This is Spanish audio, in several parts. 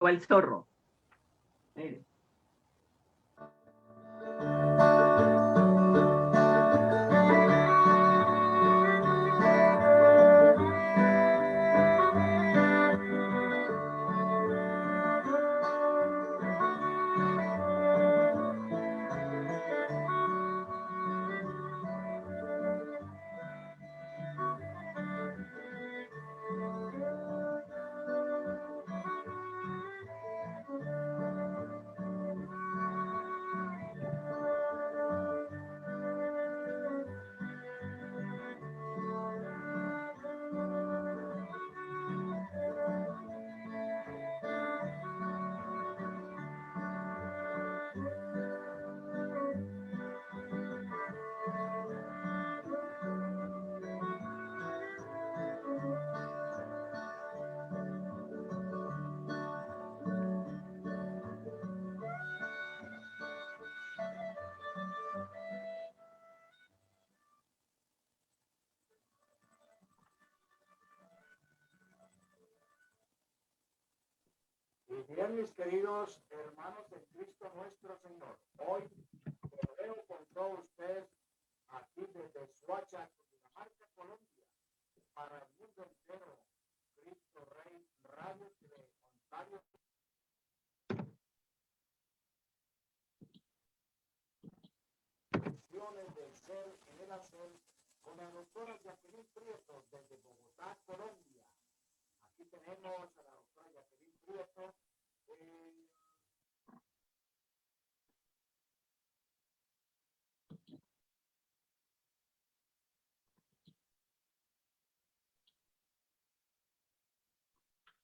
al zorro. Y bien, mis queridos hermanos en Cristo nuestro Señor, hoy me veo con todos ustedes aquí desde Suacha, Cundinamarca, Colombia, para el mundo entero. Cristo Rey Radio de Ontario. Lecciones del ser en el hacer con la doctora Jacqueline Prieto desde Bogotá, Colombia. Aquí tenemos a la doctora Jacqueline Prieto.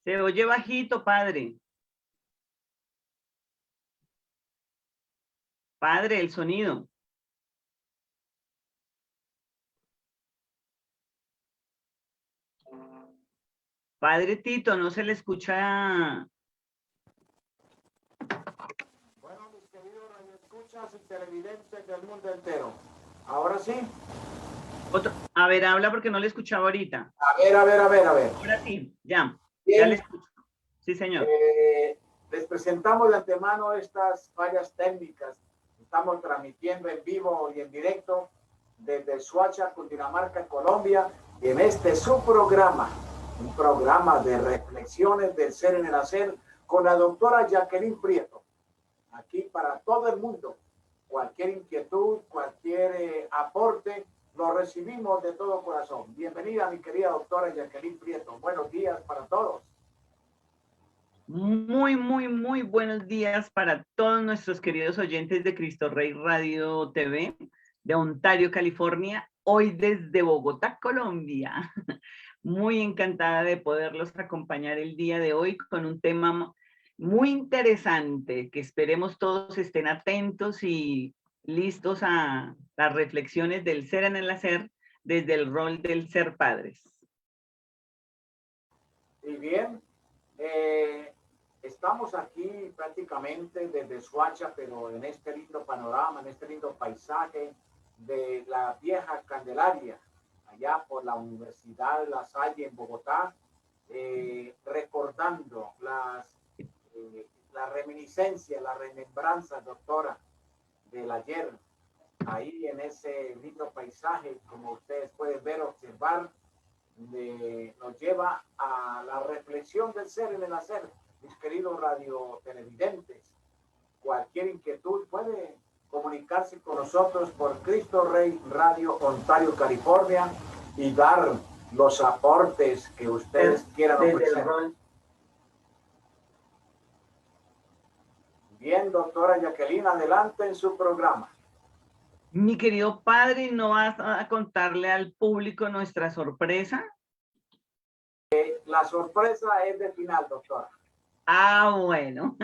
Se oye bajito, padre. Padre, el sonido. Padre Tito, no se le escucha. Bueno, mis queridos radioescuchas y televidentes del mundo entero. Ahora sí. A ver, habla porque no le escuchaba ahorita. A ver. Ahora sí, ya. Bien. Ya le escucho. Sí, señor. Les presentamos de antemano estas fallas técnicas. Estamos transmitiendo en vivo y en directo desde Suacha, Cundinamarca, Colombia, y en este su programa, un programa de reflexiones del ser en el hacer con la doctora Jacqueline Prieto. Aquí para todo el mundo, cualquier inquietud, cualquier aporte, lo recibimos de todo corazón. Bienvenida, mi querida doctora Jacqueline Prieto. Buenos días para todos. Muy buenos días para todos nuestros queridos oyentes de Cristo Rey Radio TV de Ontario, California, hoy desde Bogotá, Colombia. Muy encantada de poderlos acompañar el día de hoy con un tema muy interesante, que esperemos todos estén atentos y listos a las reflexiones del ser en el hacer desde el rol del ser padres. Y bien, estamos aquí prácticamente desde Suacha, pero en este lindo panorama, en este lindo paisaje de la vieja Candelaria, allá por la Universidad La Salle en Bogotá, recordando la reminiscencia, la remembranza, doctora, del ayer, ahí en ese lindo paisaje, como ustedes pueden ver, observar, nos lleva a la reflexión del ser en el hacer. Mis queridos radiotelevidentes, cualquier inquietud puede comunicarse con nosotros por Cristo Rey Radio Ontario, California, y dar los aportes que ustedes quieran ofrecer. Bien, doctora Jacqueline, adelante en su programa. Mi querido padre, ¿no vas a contarle al público nuestra sorpresa? La sorpresa es del final, doctora. Ah, bueno.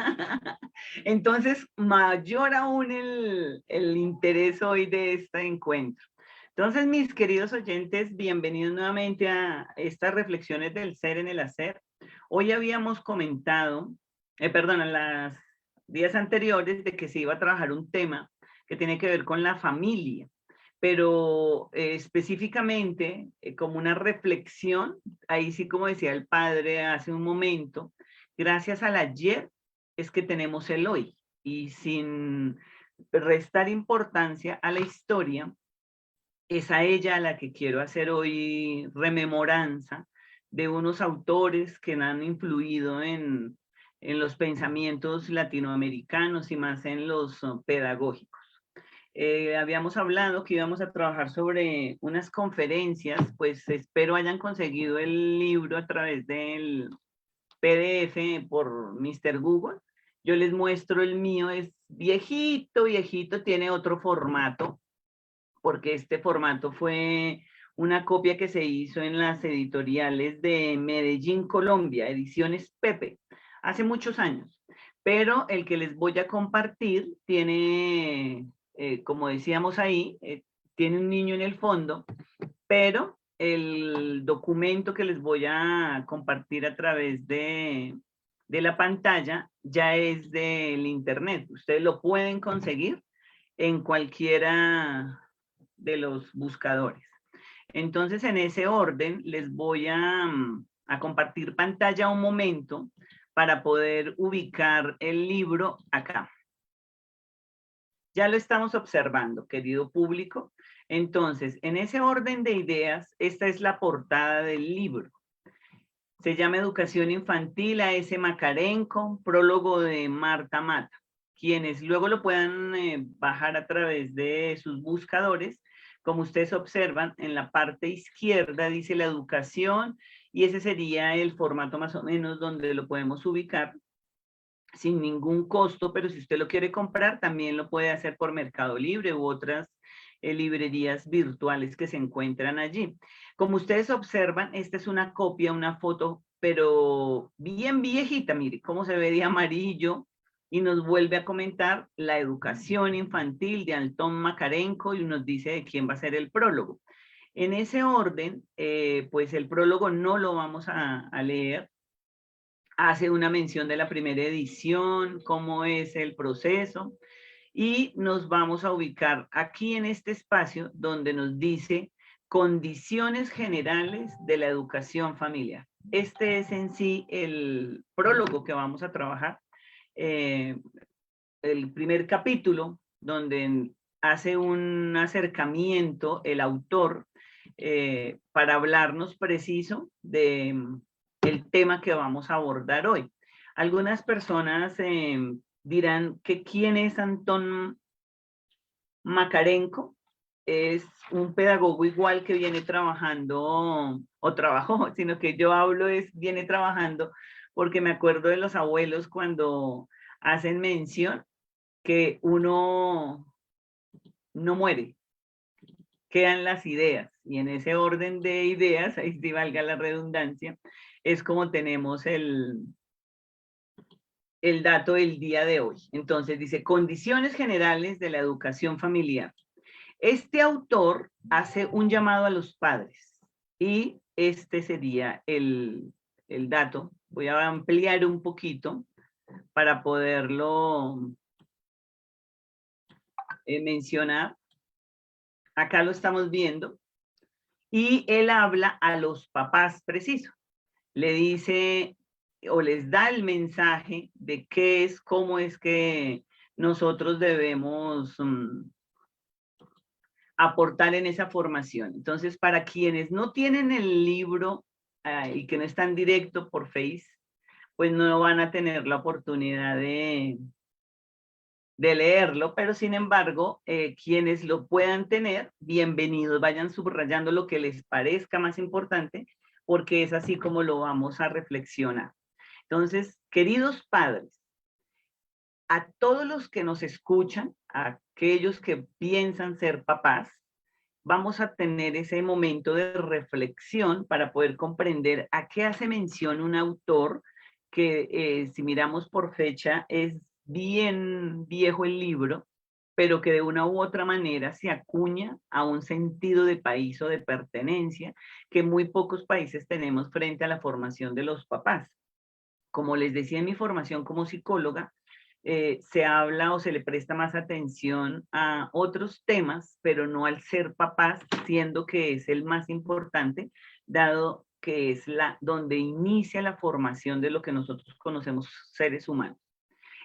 Entonces, mayor aún el interés hoy de este encuentro. Entonces, mis queridos oyentes, bienvenidos nuevamente a estas reflexiones del ser en el hacer. Hoy habíamos comentado, en las días anteriores, de que se iba a trabajar un tema que tiene que ver con la familia, pero específicamente como una reflexión, ahí sí como decía el padre hace un momento, gracias al ayer es que tenemos el hoy. Y sin restar importancia a la historia, es a ella a la que quiero hacer hoy rememoranza de unos autores que han influido en los pensamientos latinoamericanos y más en los pedagógicos. Habíamos hablado que íbamos a trabajar sobre unas conferencias, pues espero hayan conseguido el libro a través del PDF por Mr. Google. Yo les muestro el mío, es viejito, viejito, tiene otro formato, porque este formato fue una copia que se hizo en las editoriales de Medellín, Colombia, Ediciones Pepe, hace muchos años. Pero el que les voy a compartir tiene, como decíamos ahí, tiene un niño en el fondo, pero el documento que les voy a compartir a través de la pantalla ya es del internet. Ustedes lo pueden conseguir en cualquiera de los buscadores. Entonces, en ese orden, les voy a compartir pantalla un momento para poder ubicar el libro acá. Ya lo estamos observando, querido público. Entonces, en ese orden de ideas, esta es la portada del libro. Se llama Educación Infantil A.S. Makarenko, prólogo de Marta Mata. Quienes luego lo puedan bajar a través de sus buscadores, como ustedes observan, en la parte izquierda dice la educación, y ese sería el formato más o menos donde lo podemos ubicar sin ningún costo, pero si usted lo quiere comprar, también lo puede hacer por Mercado Libre u otras librerías virtuales que se encuentran allí. Como ustedes observan, esta es una copia, una foto, pero bien viejita, mire cómo se ve de amarillo, y nos vuelve a comentar la educación infantil de Antón Makarenko y nos dice de quién va a ser el prólogo. En ese orden, pues el prólogo no lo vamos a leer, hace una mención de la primera edición, cómo es el proceso, y nos vamos a ubicar aquí en este espacio donde nos dice condiciones generales de la educación familiar. Este es en sí el prólogo que vamos a trabajar, el primer capítulo, donde hace un acercamiento el autor para hablarnos preciso de el tema que vamos a abordar hoy. Algunas personas dirán que quién es Antón Makarenko. Es un pedagogo igual que viene trabajando, o trabajó, sino que yo hablo es viene trabajando, porque me acuerdo de los abuelos cuando hacen mención que uno no muere, quedan las ideas, y en ese orden de ideas, ahí sí valga la redundancia, es como tenemos el dato del día de hoy. Entonces dice, condiciones generales de la educación familiar. Este autor hace un llamado a los padres, y este sería el dato. Voy a ampliar un poquito para poderlo mencionar. Acá lo estamos viendo. Y él habla a los papás preciso. Le dice o les da el mensaje de qué es, cómo es que nosotros debemos aportar en esa formación. Entonces, para quienes no tienen el libro y que no están directo por Face, pues no van a tener la oportunidad de leerlo, pero sin embargo, quienes lo puedan tener, bienvenidos, vayan subrayando lo que les parezca más importante, porque es así como lo vamos a reflexionar. Entonces, queridos padres, a todos los que nos escuchan, a aquellos que piensan ser papás, vamos a tener ese momento de reflexión para poder comprender a qué hace mención un autor que, si miramos por fecha, es bien viejo el libro, pero que de una u otra manera se acuña a un sentido de país o de pertenencia que muy pocos países tenemos frente a la formación de los papás. Como les decía en mi formación como psicóloga, se habla o se le presta más atención a otros temas, pero no al ser papás, siendo que es el más importante, dado que es donde inicia la formación de lo que nosotros conocemos seres humanos.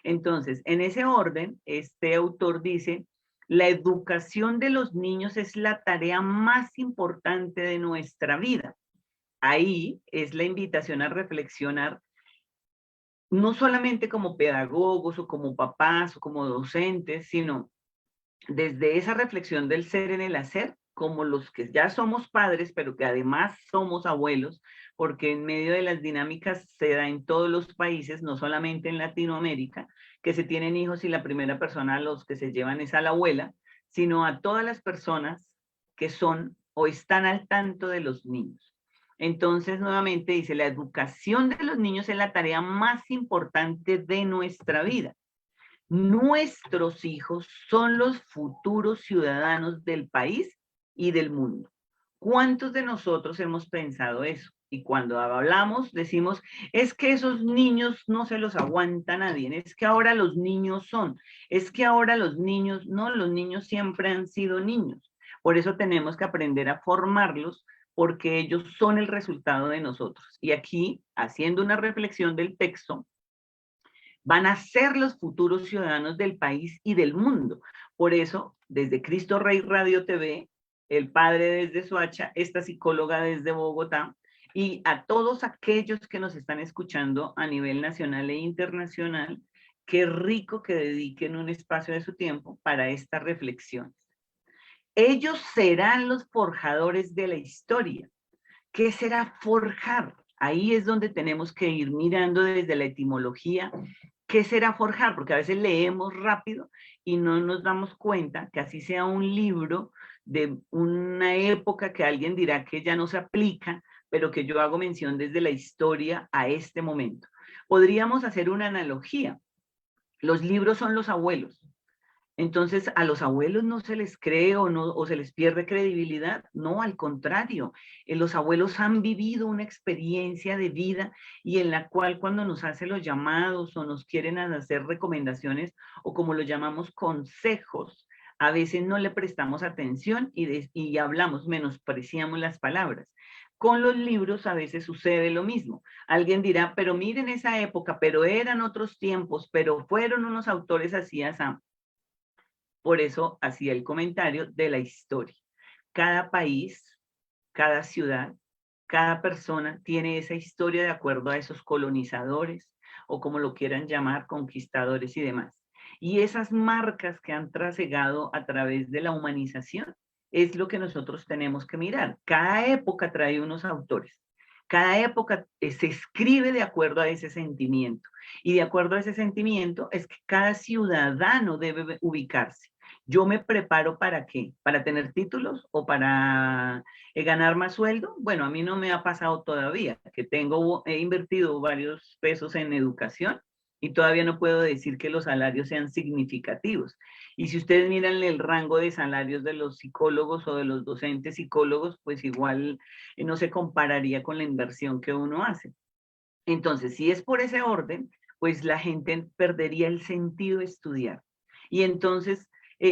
Entonces, en ese orden, este autor dice, la educación de los niños es la tarea más importante de nuestra vida. Ahí es la invitación a reflexionar, no solamente como pedagogos o como papás o como docentes, sino desde esa reflexión del ser en el hacer, como los que ya somos padres, pero que además somos abuelos, porque en medio de las dinámicas se da en todos los países, no solamente en Latinoamérica, que se tienen hijos y la primera persona a los que se llevan es a la abuela, sino a todas las personas que son o están al tanto de los niños. Entonces, nuevamente dice, la educación de los niños es la tarea más importante de nuestra vida. Nuestros hijos son los futuros ciudadanos del país y del mundo. ¿Cuántos de nosotros hemos pensado eso? Y cuando hablamos, decimos, es que esos niños no se los aguanta nadie, es que ahora los niños son, es que ahora los niños, no, los niños siempre han sido niños. Por eso tenemos que aprender a formarlos, porque ellos son el resultado de nosotros. Y aquí, haciendo una reflexión del texto, van a ser los futuros ciudadanos del país y del mundo. Por eso, desde Cristo Rey Radio TV, el padre desde Soacha, esta psicóloga desde Bogotá, y a todos aquellos que nos están escuchando a nivel nacional e internacional, qué rico que dediquen un espacio de su tiempo para estas reflexiones. Ellos serán los forjadores de la historia. ¿Qué será forjar? Ahí es donde tenemos que ir mirando desde la etimología. ¿Qué será forjar? Porque a veces leemos rápido y no nos damos cuenta que así sea un libro de una época que alguien dirá que ya no se aplica, pero que yo hago mención desde la historia a este momento. Podríamos hacer una analogía. Los libros son los abuelos. Entonces, ¿a los abuelos no se les cree o, no, o se les pierde credibilidad? No, al contrario. Los abuelos han vivido una experiencia de vida y en la cual cuando nos hacen los llamados o nos quieren hacer recomendaciones o como lo llamamos consejos, a veces no le prestamos atención y hablamos, menospreciamos las palabras. Con los libros a veces sucede lo mismo. Alguien dirá, pero miren esa época, pero eran otros tiempos, pero fueron unos autores así, así. Por eso hacía el comentario de la historia. Cada país, cada ciudad, cada persona tiene esa historia de acuerdo a esos colonizadores o como lo quieran llamar, conquistadores y demás. Y esas marcas que han trasegado a través de la humanización es lo que nosotros tenemos que mirar. Cada época trae unos autores. Cada época se escribe de acuerdo a ese sentimiento. Y de acuerdo a ese sentimiento es que cada ciudadano debe ubicarse. Yo me preparo ¿para qué? ¿Para tener títulos o para ganar más sueldo? Bueno, a mí no me ha pasado todavía, que he invertido varios pesos en educación y todavía no puedo decir que los salarios sean significativos. Y si ustedes miran el rango de salarios de los psicólogos o de los docentes psicólogos, pues igual no se compararía con la inversión que uno hace. Entonces, si es por ese orden, pues la gente perdería el sentido de estudiar. Y entonces,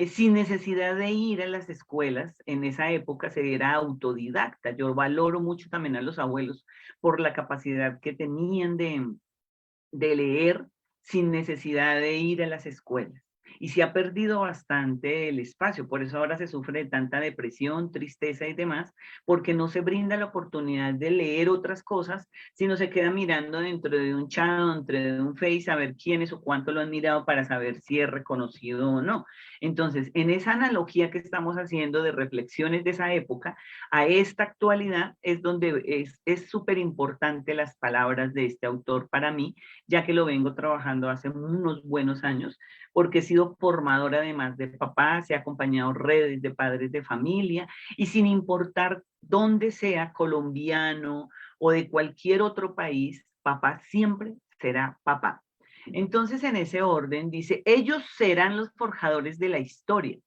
sin necesidad de ir a las escuelas, en esa época se era autodidacta. Yo valoro mucho también a los abuelos por la capacidad que tenían de leer sin necesidad de ir a las escuelas. Y se ha perdido bastante el espacio, por eso ahora se sufre de tanta depresión, tristeza y demás, porque no se brinda la oportunidad de leer otras cosas, sino se queda mirando dentro de un chat, dentro de un Face, a ver quiénes o cuánto lo han mirado para saber si es reconocido o no. Entonces, en esa analogía que estamos haciendo de reflexiones de esa época, a esta actualidad es donde es súper importante las palabras de este autor para mí, ya que lo vengo trabajando hace unos buenos años, porque he sido formadora además de papás, he acompañado redes de padres de familia, y sin importar dónde sea, colombiano o de cualquier otro país, papá siempre será papá. Entonces, en ese orden, dice, ellos serán los forjadores de la historia,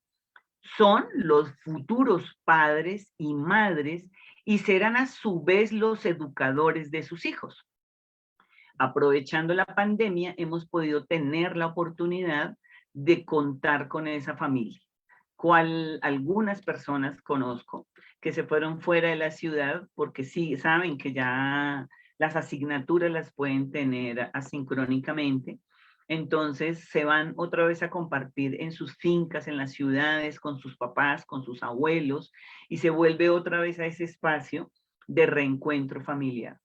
son los futuros padres y madres y serán a su vez los educadores de sus hijos. Aprovechando la pandemia, hemos podido tener la oportunidad de contar con esa familia. algunas personas conozco que se fueron fuera de la ciudad porque sí saben que ya las asignaturas las pueden tener asincrónicamente. Entonces se van otra vez a compartir en sus fincas, en las ciudades, con sus papás, con sus abuelos, y se vuelve otra vez a ese espacio de reencuentro familiar.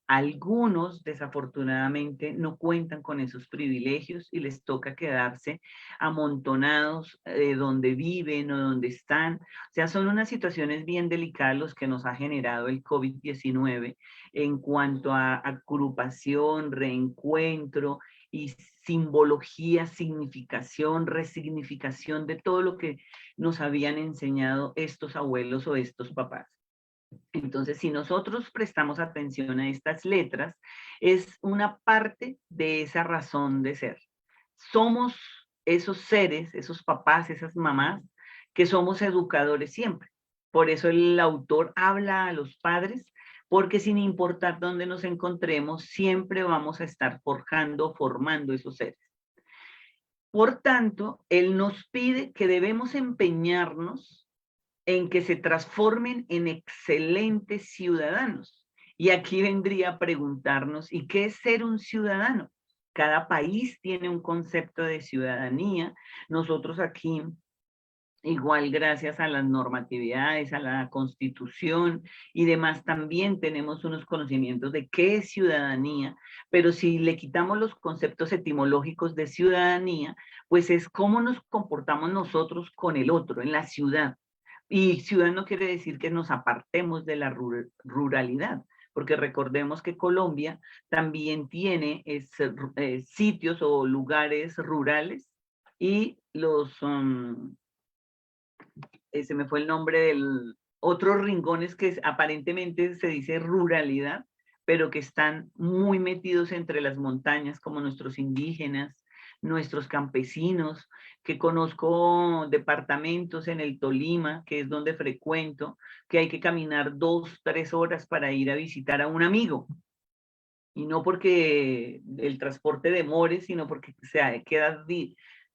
Algunos, desafortunadamente, no cuentan con esos privilegios y les toca quedarse amontonados donde viven o donde están. O sea, son unas situaciones bien delicadas los que nos ha generado el COVID-19 en cuanto a agrupación, reencuentro y simbología, significación, resignificación de todo lo que nos habían enseñado estos abuelos o estos papás. Entonces, si nosotros prestamos atención a estas letras, es una parte de esa razón de ser. Somos esos seres, esos papás, esas mamás, que somos educadores siempre. Por eso el autor habla a los padres, porque sin importar dónde nos encontremos, siempre vamos a estar forjando, formando esos seres. Por tanto, él nos pide que debemos empeñarnos en que se transformen en excelentes ciudadanos. Y aquí vendría a preguntarnos, ¿y qué es ser un ciudadano? Cada país tiene un concepto de ciudadanía. Nosotros aquí, igual gracias a las normatividades, a la Constitución y demás, también tenemos unos conocimientos de qué es ciudadanía, pero si le quitamos los conceptos etimológicos de ciudadanía, pues es cómo nos comportamos nosotros con el otro en la ciudad. Y ciudad no quiere decir que nos apartemos de la ruralidad, porque recordemos que Colombia también tiene sitios o lugares rurales y se me fue el nombre del otros rincones que aparentemente se dice ruralidad, pero que están muy metidos entre las montañas, como nuestros indígenas, nuestros campesinos, que conozco departamentos en el Tolima, que es donde frecuento, que hay que caminar 2, 3 horas para ir a visitar a un amigo. Y no porque el transporte demore, sino porque queda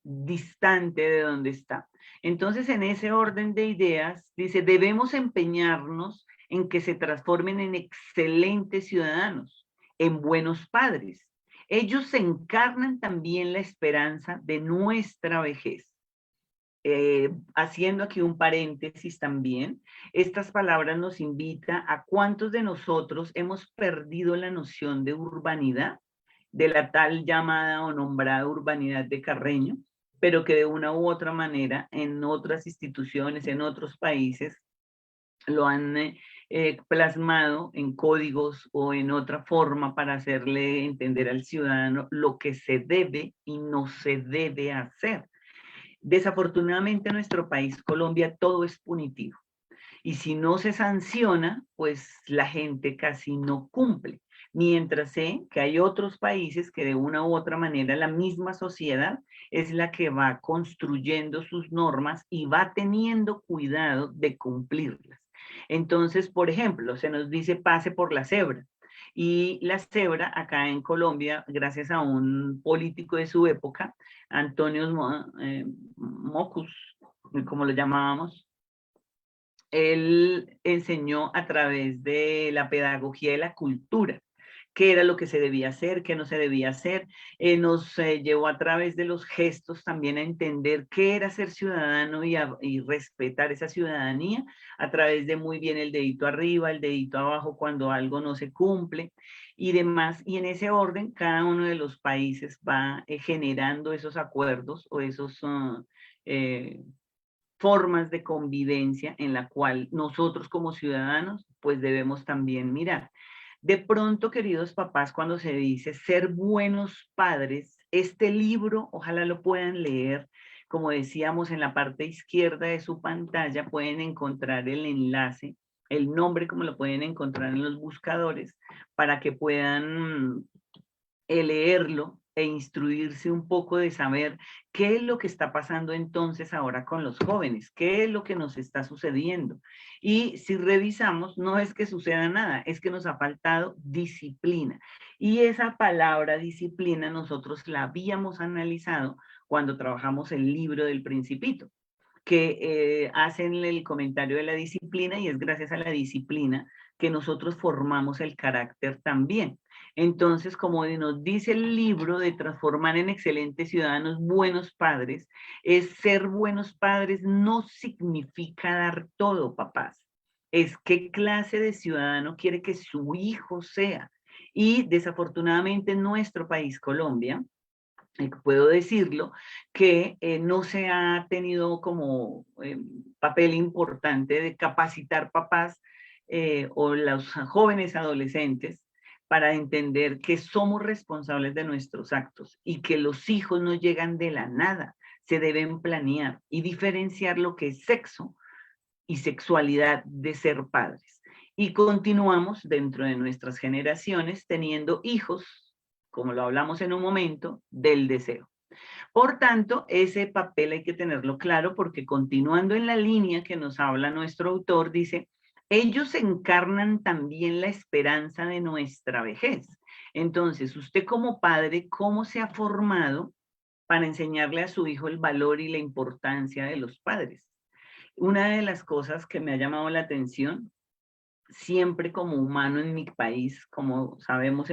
distante de donde está. Entonces, en ese orden de ideas, dice, debemos empeñarnos en que se transformen en excelentes ciudadanos, en buenos padres. Ellos encarnan también la esperanza de nuestra vejez. Haciendo aquí un paréntesis también, estas palabras nos invitan a cuántos de nosotros hemos perdido la noción de urbanidad, de la tal llamada o nombrada urbanidad de Carreño, pero que de una u otra manera en otras instituciones, en otros países, lo han plasmado en códigos o en otra forma para hacerle entender al ciudadano lo que se debe y no se debe hacer. Desafortunadamente en nuestro país, Colombia, todo es punitivo. Y si no se sanciona, pues la gente casi no cumple. Mientras sé que hay otros países que de una u otra manera la misma sociedad es la que va construyendo sus normas y va teniendo cuidado de cumplirlas. Entonces, por ejemplo, se nos dice pase por la cebra. Y la cebra acá en Colombia, gracias a un político de su época, Antonio Mocus, como lo llamábamos, él enseñó a través de la pedagogía de la cultura qué era lo que se debía hacer, qué no se debía hacer. Nos llevó a través de los gestos también a entender qué era ser ciudadano y respetar esa ciudadanía a través de muy bien el dedito arriba, el dedito abajo cuando algo no se cumple y demás. Y en ese orden, cada uno de los países va generando esos acuerdos o esos formas de convivencia en la cual nosotros como ciudadanos pues debemos también mirar. De pronto, queridos papás, cuando se dice ser buenos padres, este libro, ojalá lo puedan leer, como decíamos en la parte izquierda de su pantalla, pueden encontrar el enlace, el nombre como lo pueden encontrar en los buscadores, para que puedan leerlo e instruirse un poco de saber qué es lo que está pasando entonces ahora con los jóvenes, qué es lo que nos está sucediendo. Y si revisamos, no es que suceda nada, es que nos ha faltado disciplina. Y esa palabra disciplina nosotros la habíamos analizado cuando trabajamos el libro del Principito, que hacen el comentario de la disciplina, y es gracias a la disciplina que nosotros formamos el carácter también. Entonces, como nos dice el libro de Transformar en Excelentes Ciudadanos, Buenos Padres, es ser buenos padres no significa dar todo, papás. Es qué clase de ciudadano quiere que su hijo sea. Y desafortunadamente en nuestro país, Colombia, puedo decirlo, que no se ha tenido como papel importante de capacitar papás o los jóvenes adolescentes para entender que somos responsables de nuestros actos y que los hijos no llegan de la nada, se deben planear y diferenciar lo que es sexo y sexualidad de ser padres. Y continuamos dentro de nuestras generaciones teniendo hijos, como lo hablamos en un momento, del deseo. Por tanto, ese papel hay que tenerlo claro porque continuando en la línea que nos habla nuestro autor, dice, ellos encarnan también la esperanza de nuestra vejez. Entonces, usted como padre, ¿cómo se ha formado para enseñarle a su hijo el valor y la importancia de los padres? Una de las cosas que me ha llamado la atención siempre como humano en mi país, como sabemos,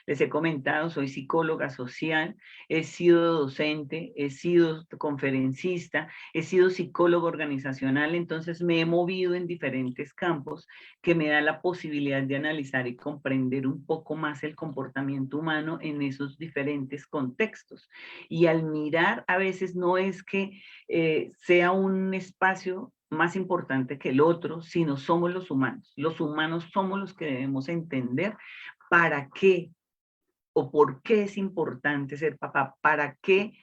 les he comentado, soy psicóloga social, he sido docente, he sido conferencista, he sido psicólogo organizacional, entonces me he movido en diferentes campos que me da la posibilidad de analizar y comprender un poco más el comportamiento humano en esos diferentes contextos. Y al mirar, a veces no es que sea un espacio más importante que el otro, sino somos los humanos. Los humanos somos los que debemos entender para qué o por qué es importante ser papá, para qué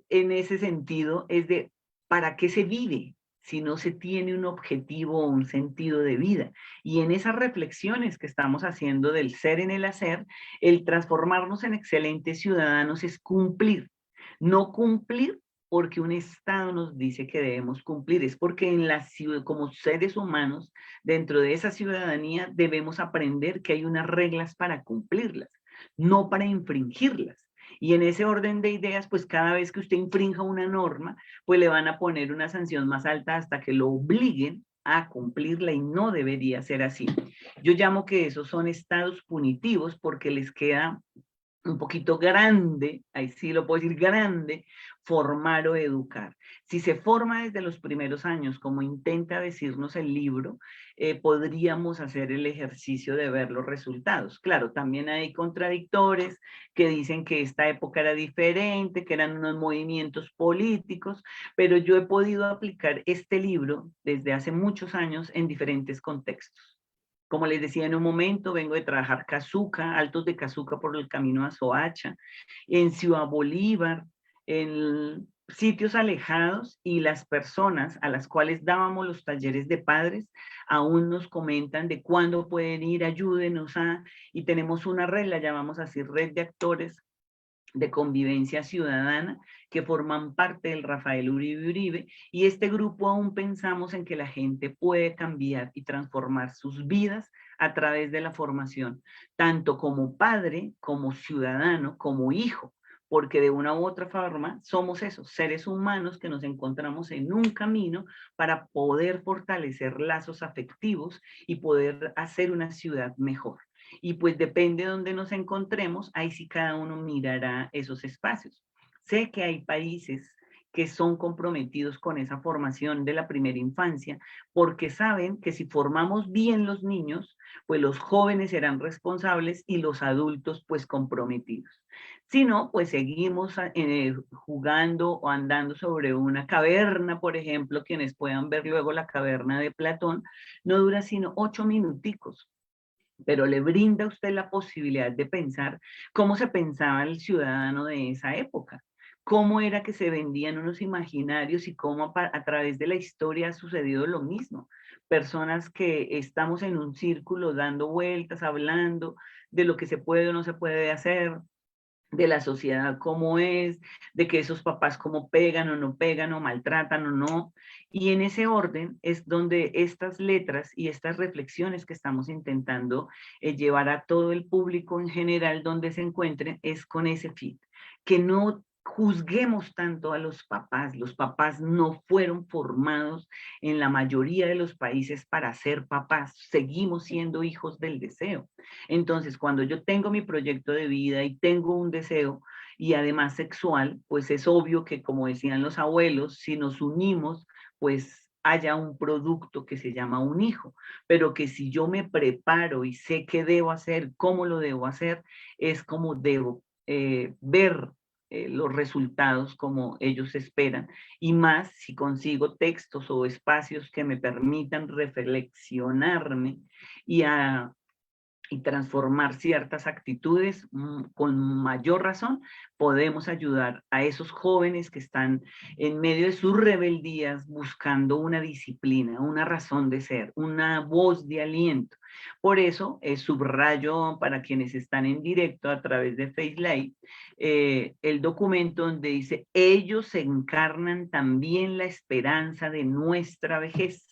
en ese sentido es de para qué se vive si no se tiene un objetivo o un sentido de vida. Y en esas reflexiones que estamos haciendo del ser en el hacer, el transformarnos en excelentes ciudadanos es cumplir, no cumplir porque un Estado nos dice que debemos cumplir, es porque en la ciudad, como seres humanos, dentro de esa ciudadanía debemos aprender que hay unas reglas para cumplirlas, no para infringirlas. Y en ese orden de ideas, pues cada vez que usted infrinja una norma, pues le van a poner una sanción más alta hasta que lo obliguen a cumplirla y no debería ser así. Yo llamo que esos son estados punitivos porque les queda un poquito grande, ahí sí lo puedo decir grande, formar o educar. Si se forma desde los primeros años, como intenta decirnos el libro, podríamos hacer el ejercicio de ver los resultados. Claro, también hay contradictores que dicen que esta época era diferente, que eran unos movimientos políticos, pero yo he podido aplicar este libro desde hace muchos años en diferentes contextos. Como les decía en un momento, vengo de trabajar Cazuca, Altos de Cazuca por el camino a Soacha, en Ciudad Bolívar, en sitios alejados, y las personas a las cuales dábamos los talleres de padres aún nos comentan de cuándo pueden ir, ayúdenos a, y tenemos una red, la llamamos así, red de actores de convivencia ciudadana que forman parte del Rafael Uribe Uribe, y este grupo aún pensamos en que la gente puede cambiar y transformar sus vidas a través de la formación, tanto como padre, como ciudadano, como hijo, porque de una u otra forma somos esos seres humanos que nos encontramos en un camino para poder fortalecer lazos afectivos y poder hacer una ciudad mejor. Y pues depende de dónde nos encontremos, ahí sí cada uno mirará esos espacios. Sé que hay países que son comprometidos con esa formación de la primera infancia, porque saben que si formamos bien los niños, pues los jóvenes serán responsables y los adultos pues comprometidos. Si no, pues seguimos jugando o andando sobre una caverna, por ejemplo, quienes puedan ver luego la caverna de Platón, no dura sino 8 minuticos, pero le brinda a usted la posibilidad de pensar cómo se pensaba el ciudadano de esa época, cómo era que se vendían unos imaginarios y cómo a través de la historia ha sucedido lo mismo. Personas que estamos en un círculo dando vueltas, hablando de lo que se puede o no se puede hacer, de la sociedad cómo es, de que esos papás cómo pegan o no pegan o maltratan o no. Y en ese orden es donde estas letras y estas reflexiones que estamos intentando llevar a todo el público en general donde se encuentren es con ese fin, que no juzguemos tanto a los papás. Los papás no fueron formados en la mayoría de los países para ser papás. Seguimos siendo hijos del deseo. Entonces, cuando yo tengo mi proyecto de vida y tengo un deseo y además sexual, pues es obvio que, como decían los abuelos, si nos unimos, pues haya un producto que se llama un hijo, pero que si yo me preparo y sé qué debo hacer, cómo lo debo hacer, es como debo ver los resultados como ellos esperan, y más si consigo textos o espacios que me permitan reflexionarme y, y transformar ciertas actitudes, con mayor razón podemos ayudar a esos jóvenes que están en medio de sus rebeldías buscando una disciplina, una razón de ser, una voz de aliento. Por eso subrayo para quienes están en directo a través de FaceLive el documento donde dice: ellos encarnan también la esperanza de nuestra vejez.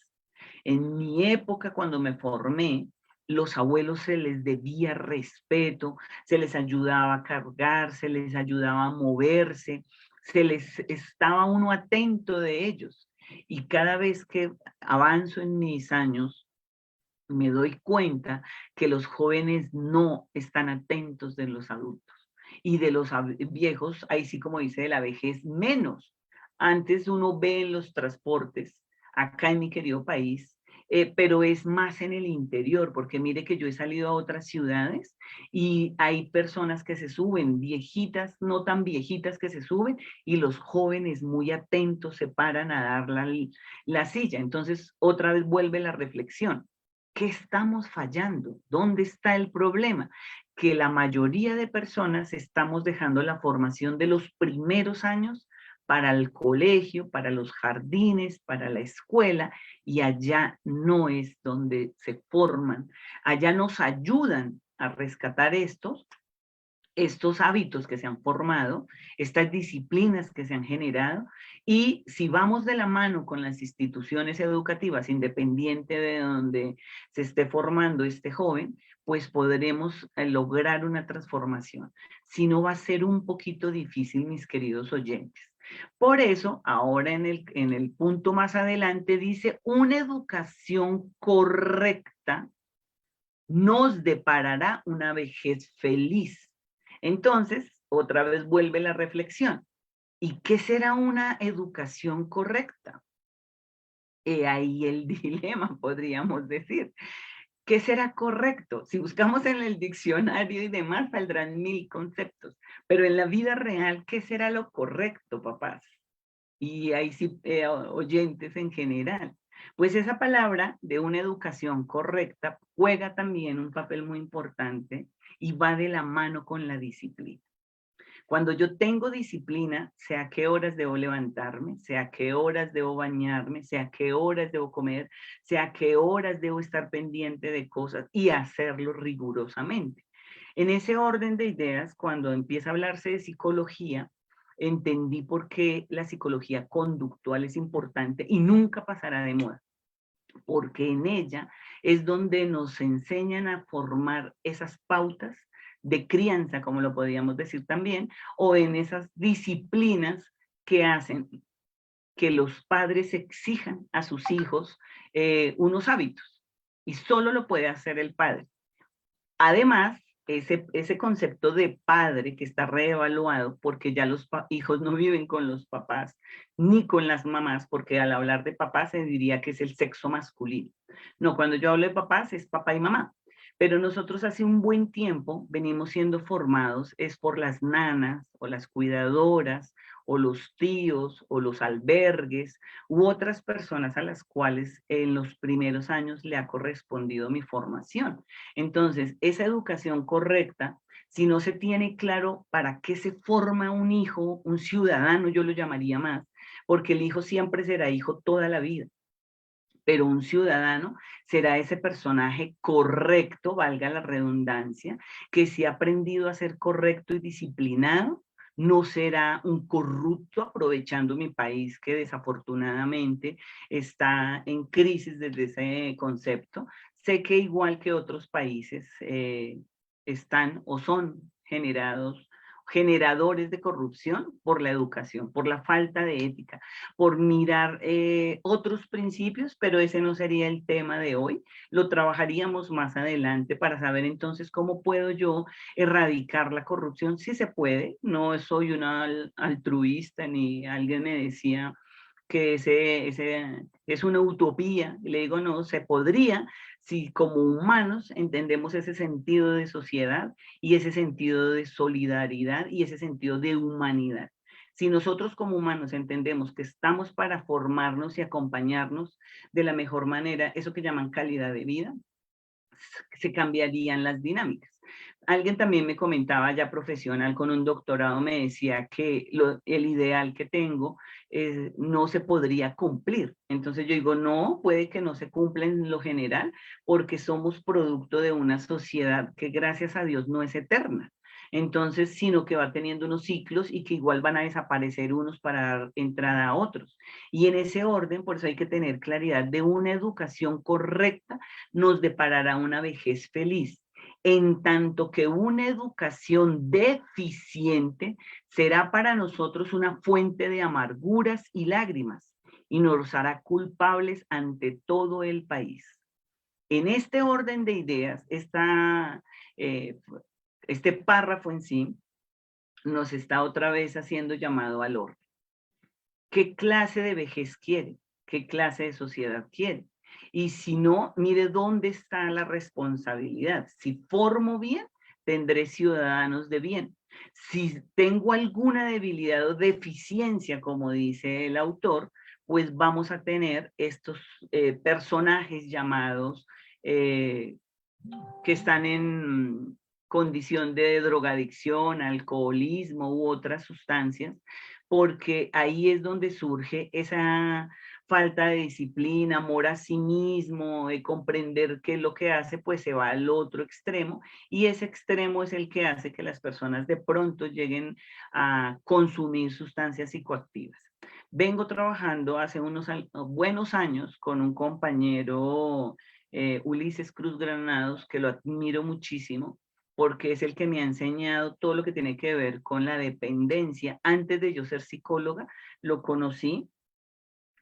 En mi época, cuando me formé, los abuelos se les debía respeto, se les ayudaba a cargar, se les ayudaba a moverse, se les estaba uno atento de ellos. Y cada vez que avanzo en mis años, me doy cuenta que los jóvenes no están atentos de los adultos. Y de los viejos, ahí sí como dice de la vejez, menos. Antes uno ve en los transportes, acá en mi querido país, pero es más en el interior, porque mire que yo he salido a otras ciudades y hay personas que se suben, viejitas, no tan viejitas que se suben, y los jóvenes muy atentos se paran a dar la silla. Entonces, otra vez vuelve la reflexión. ¿Qué estamos fallando? ¿Dónde está el problema? Que la mayoría de personas estamos dejando la formación de los primeros años para el colegio, para los jardines, para la escuela, y allá no es donde se forman. Allá nos ayudan a rescatar estos hábitos que se han formado, estas disciplinas que se han generado, y si vamos de la mano con las instituciones educativas, independiente de donde se esté formando este joven, pues podremos lograr una transformación. Si no, va a ser un poquito difícil, mis queridos oyentes. Por eso, ahora en el punto más adelante dice: una educación correcta nos deparará una vejez feliz. Entonces, otra vez vuelve la reflexión. ¿Y qué será una educación correcta? He ahí el dilema, podríamos decir. ¿Qué será correcto? Si buscamos en el diccionario y demás, saldrán mil conceptos. Pero en la vida real, ¿qué será lo correcto, papás? Y ahí sí, oyentes en general. Pues esa palabra de una educación correcta juega también un papel muy importante y va de la mano con la disciplina. Cuando yo tengo disciplina, sé a qué horas debo levantarme, sé a qué horas debo bañarme, sé a qué horas debo comer, sé a qué horas debo estar pendiente de cosas y hacerlo rigurosamente. En ese orden de ideas, cuando empieza a hablarse de psicología, entendí por qué la psicología conductual es importante y nunca pasará de moda, porque en ella es donde nos enseñan a formar esas pautas de crianza, como lo podríamos decir también, o en esas disciplinas que hacen que los padres exijan a sus hijos unos hábitos, y solo lo puede hacer el padre. Además, ese concepto de padre que está reevaluado, porque ya los hijos no viven con los papás ni con las mamás, porque al hablar de papás se diría que es el sexo masculino. No, cuando yo hablo de papás es papá y mamá. Pero nosotros hace un buen tiempo venimos siendo formados es por las nanas o las cuidadoras o los tíos o los albergues u otras personas a las cuales en los primeros años le ha correspondido mi formación. Entonces, esa educación correcta, si no se tiene claro para qué se forma un hijo, un ciudadano, yo lo llamaría más, porque el hijo siempre será hijo toda la vida, pero un ciudadano será ese personaje correcto, valga la redundancia, que si ha aprendido a ser correcto y disciplinado, no será un corrupto aprovechando mi país, que desafortunadamente está en crisis desde ese concepto. Sé que igual que otros países están o son generadores de corrupción por la educación, por la falta de ética, por mirar otros principios, pero ese no sería el tema de hoy. Lo trabajaríamos más adelante para saber entonces cómo puedo yo erradicar la corrupción. Sí se puede, no soy una altruista ni alguien me decía que ese es una utopía, y le digo no, se podría si como humanos entendemos ese sentido de sociedad y ese sentido de solidaridad y ese sentido de humanidad. Si nosotros como humanos entendemos que estamos para formarnos y acompañarnos de la mejor manera, eso que llaman calidad de vida, se cambiarían las dinámicas. Alguien también me comentaba, ya profesional con un doctorado, me decía que el ideal que tengo no se podría cumplir. Entonces yo digo, no, puede que no se cumpla en lo general, porque somos producto de una sociedad que gracias a Dios no es eterna. Entonces, sino que va teniendo unos ciclos y que igual van a desaparecer unos para dar entrada a otros. Y en ese orden, por eso hay que tener claridad de una educación correcta nos deparará una vejez feliz, en tanto que una educación deficiente será para nosotros una fuente de amarguras y lágrimas y nos hará culpables ante todo el país. En este orden de ideas, eh, este párrafo en sí nos está otra vez haciendo llamado al orden. ¿Qué clase de vejez quiere? ¿Qué clase de sociedad quiere? Y si no, mire dónde está la responsabilidad. Si formo bien, tendré ciudadanos de bien. Si tengo alguna debilidad o deficiencia, como dice el autor, pues vamos a tener estos personajes llamados eh, que están en condición de drogadicción, alcoholismo u otras sustancias, porque ahí es donde surge esa falta de disciplina, amor a sí mismo, de comprender qué es lo que hace, pues se va al otro extremo, y ese extremo es el que hace que las personas de pronto lleguen a consumir sustancias psicoactivas. Vengo trabajando hace unos buenos años con un compañero Ulises Cruz Granados, que lo admiro muchísimo, porque es el que me ha enseñado todo lo que tiene que ver con la dependencia. Antes de yo ser psicóloga, lo conocí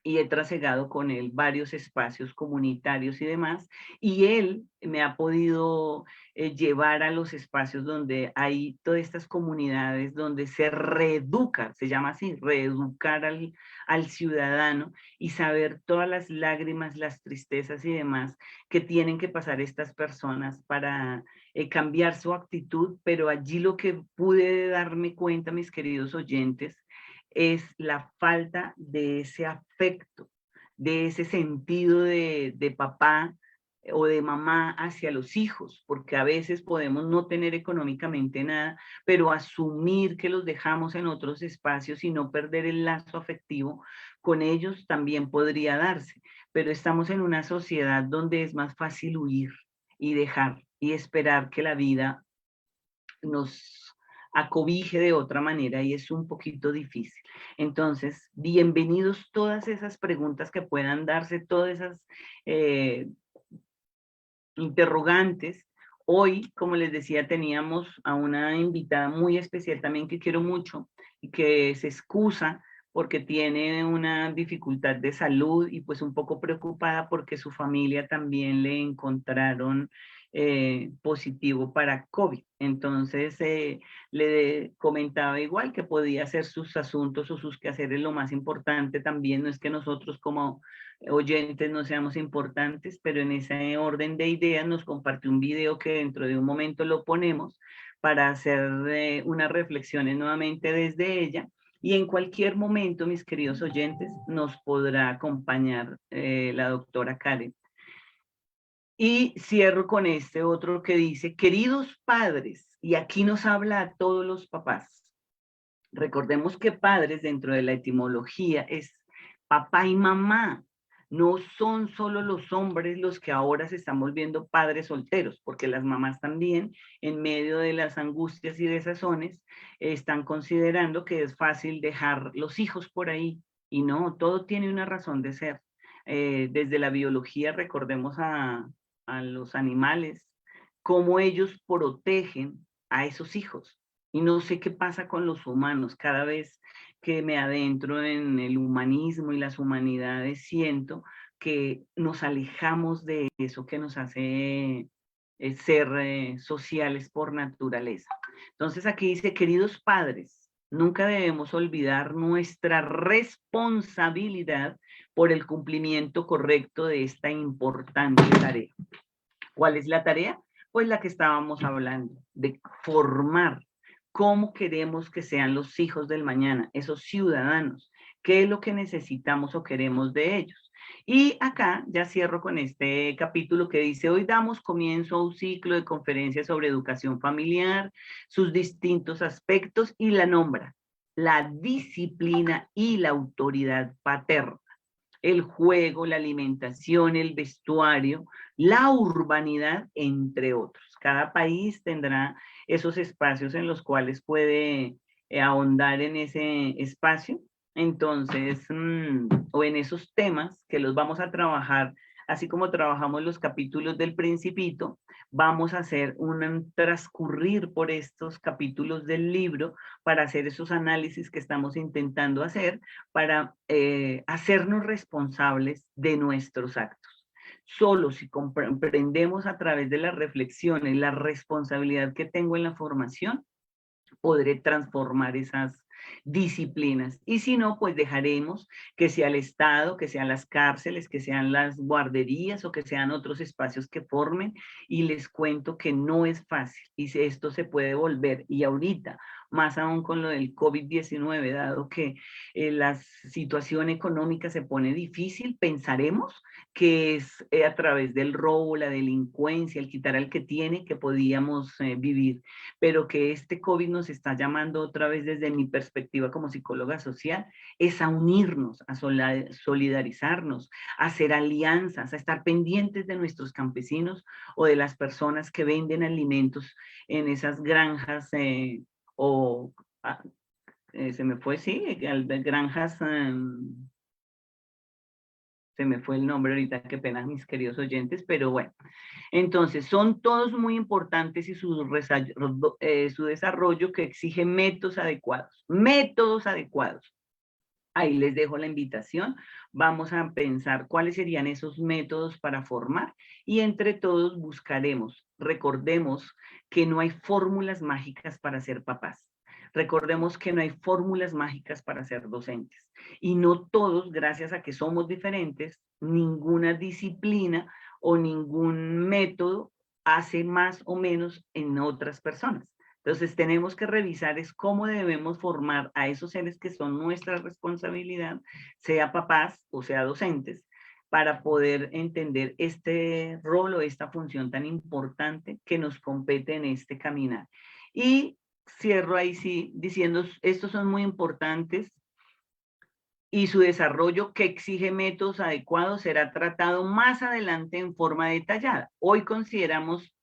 y he trasegado con él varios espacios comunitarios y demás, y él me ha podido llevar a los espacios donde hay todas estas comunidades, donde se reeduca, se llama así, reeducar al ciudadano y saber todas las lágrimas, las tristezas y demás que tienen que pasar estas personas para cambiar su actitud, pero allí lo que pude darme cuenta, mis queridos oyentes, es la falta de ese afecto, de ese sentido de papá o de mamá hacia los hijos, porque a veces podemos no tener económicamente nada, pero asumir que los dejamos en otros espacios y no perder el lazo afectivo con ellos también podría darse, pero estamos en una sociedad donde es más fácil huir y dejar y esperar que la vida nos acobije de otra manera y es un poquito difícil. Entonces, bienvenidos todas esas preguntas que puedan darse, todas esas eh, interrogantes. Hoy, como les decía, teníamos a una invitada muy especial también que quiero mucho y que se excusa porque tiene una dificultad de salud y pues un poco preocupada porque su familia también le encontraron positivo para COVID. Entonces le comentaba igual que podía hacer sus asuntos o sus quehaceres lo más importante también, no es que nosotros como oyentes no seamos importantes, pero en ese orden de ideas nos compartió un video que dentro de un momento lo ponemos para hacer unas reflexiones nuevamente desde ella. Y en cualquier momento, mis queridos oyentes, nos podrá acompañar la doctora Karen. Y cierro con este otro que dice, queridos padres, y aquí nos habla a todos los papás. Recordemos que padres dentro de la etimología es papá y mamá. No son solo los hombres los que ahora se están volviendo padres solteros, porque las mamás también, en medio de las angustias y desazones, están considerando que es fácil dejar los hijos por ahí. Y no, todo tiene una razón de ser. Desde la biología, recordemos a los animales, cómo ellos protegen a esos hijos. Y no sé qué pasa con los humanos. Cada vez que me adentro en el humanismo y las humanidades, siento que nos alejamos de eso que nos hace ser sociales por naturaleza. Entonces aquí dice, queridos padres, nunca debemos olvidar nuestra responsabilidad por el cumplimiento correcto de esta importante tarea. ¿Cuál es la tarea? Pues la que estábamos hablando, de formar cómo queremos que sean los hijos del mañana, esos ciudadanos, qué es lo que necesitamos o queremos de ellos. Y acá ya cierro con este capítulo que dice, hoy damos comienzo a un ciclo de conferencias sobre educación familiar, sus distintos aspectos y la nombra, la disciplina y la autoridad paterna, el juego, la alimentación, el vestuario, la urbanidad, entre otros. Cada país tendrá esos espacios en los cuales puede ahondar en ese espacio. Entonces, o en esos temas que los vamos a trabajar, así como trabajamos los capítulos del Principito, vamos a hacer un transcurrir por estos capítulos del libro para hacer esos análisis que estamos intentando hacer para hacernos responsables de nuestros actos. Solo si comprendemos a través de las reflexiones la responsabilidad que tengo en la formación, podré transformar esas disciplinas. Y si no, pues dejaremos que sea el Estado, que sean las cárceles, que sean las guarderías o que sean otros espacios que formen. Y les cuento que no es fácil y esto se puede volver. Y ahorita, más aún con lo del COVID-19, dado que la situación económica se pone difícil, pensaremos que es a través del robo, la delincuencia, el quitar al que tiene, que podíamos vivir, pero que este COVID nos está llamando otra vez desde mi perspectiva como psicóloga social, es a unirnos, a solidarizarnos, a hacer alianzas, a estar pendientes de nuestros campesinos o de las personas que venden alimentos en esas granjas o se me fue, sí, granjas, se me fue el nombre ahorita, qué pena mis queridos oyentes, pero bueno. Entonces, son todos muy importantes y su desarrollo que exige métodos adecuados. Métodos adecuados. Ahí les dejo la invitación. Vamos a pensar cuáles serían esos métodos para formar y entre todos buscaremos. Recordemos que no hay fórmulas mágicas para ser papás. Recordemos que no hay fórmulas mágicas para ser docentes. Y no todos, gracias a que somos diferentes, ninguna disciplina o ningún método hace más o menos en otras personas. Entonces tenemos que revisar es cómo debemos formar a esos seres que son nuestra responsabilidad, sea papás o sea docentes, para poder entender este rol o esta función tan importante que nos compete en este caminar. Y cierro ahí sí diciendo, estos son muy importantes y su desarrollo que exige métodos adecuados será tratado más adelante en forma detallada. Hoy consideramos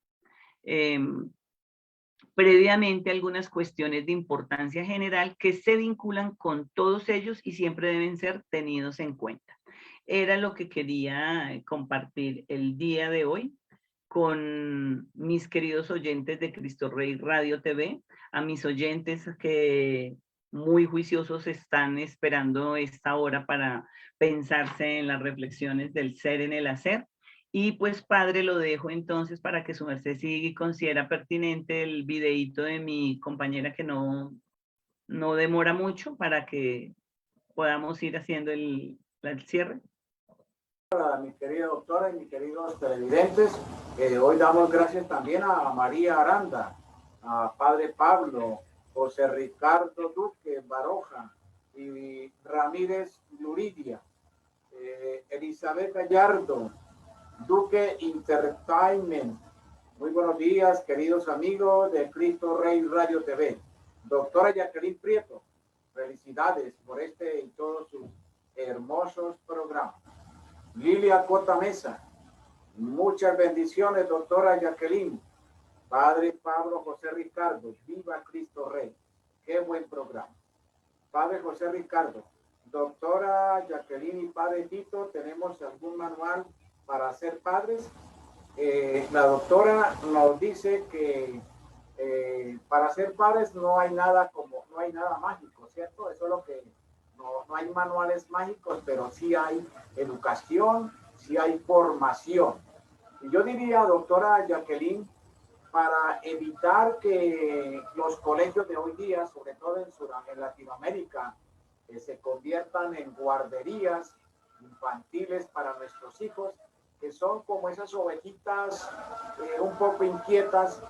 previamente algunas cuestiones de importancia general que se vinculan con todos ellos y siempre deben ser tenidos en cuenta. Era lo que quería compartir el día de hoy con mis queridos oyentes de Cristo Rey Radio TV, a mis oyentes que muy juiciosos están esperando esta hora para pensarse en las reflexiones del ser en el hacer. Y pues, padre, lo dejo entonces para que su merced siga y considera pertinente el videíto de mi compañera que no demora mucho para que podamos ir haciendo el cierre. Mi querida doctora y mis queridos televidentes, hoy damos gracias también a María Aranda, a Padre Pablo, José Ricardo Duque Baroja y Ramírez Luridia, Elizabeth Gallardo, Duque Entertainment. Muy buenos días, queridos amigos de Cristo Rey Radio TV. Doctora Jacqueline Prieto, felicidades por este y todos sus hermosos programas. Lilia Cota Mesa, muchas bendiciones, doctora Jacqueline. Padre Pablo José Ricardo, viva Cristo Rey. Qué buen programa. Padre José Ricardo, doctora Jacqueline y padre Tito, ¿tenemos algún manual para ser padres? La doctora nos dice que Para ser padres no hay nada no hay nada mágico, ¿cierto? Eso es lo que, no hay manuales mágicos, pero sí hay educación, sí hay formación. Y yo diría, doctora Jacqueline, para evitar que los colegios de hoy día, sobre todo en Latinoamérica, se conviertan en guarderías infantiles para nuestros hijos, que son como esas ovejitas un poco inquietas,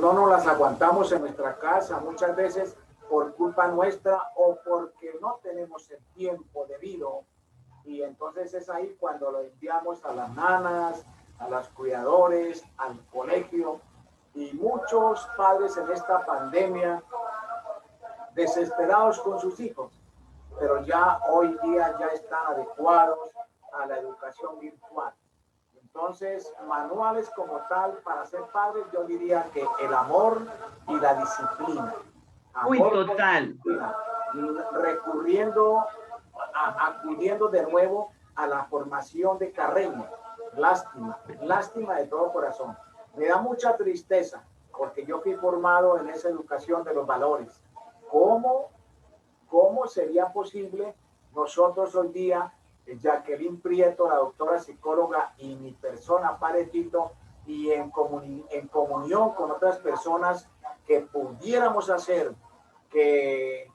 no nos las aguantamos en nuestra casa muchas veces por culpa nuestra o porque no tenemos el tiempo debido, y entonces es ahí cuando lo enviamos a las nanas, a los cuidadores, al colegio, y muchos padres en esta pandemia desesperados con sus hijos, pero ya hoy día ya están adecuados a la educación virtual. Entonces, manuales como tal para ser padres, yo diría que el amor y la disciplina. Uy, Amor con total. disciplina, recurriendo, acudiendo de nuevo a la formación de Carreño. Lástima, lástima de todo corazón. Me da mucha tristeza porque yo fui formado en esa educación de los valores. ¿Cómo sería posible nosotros hoy día, Jacqueline Prieto, la doctora psicóloga, y mi persona, Padre Tito, y en comunión con otras personas, que pudiéramos hacer que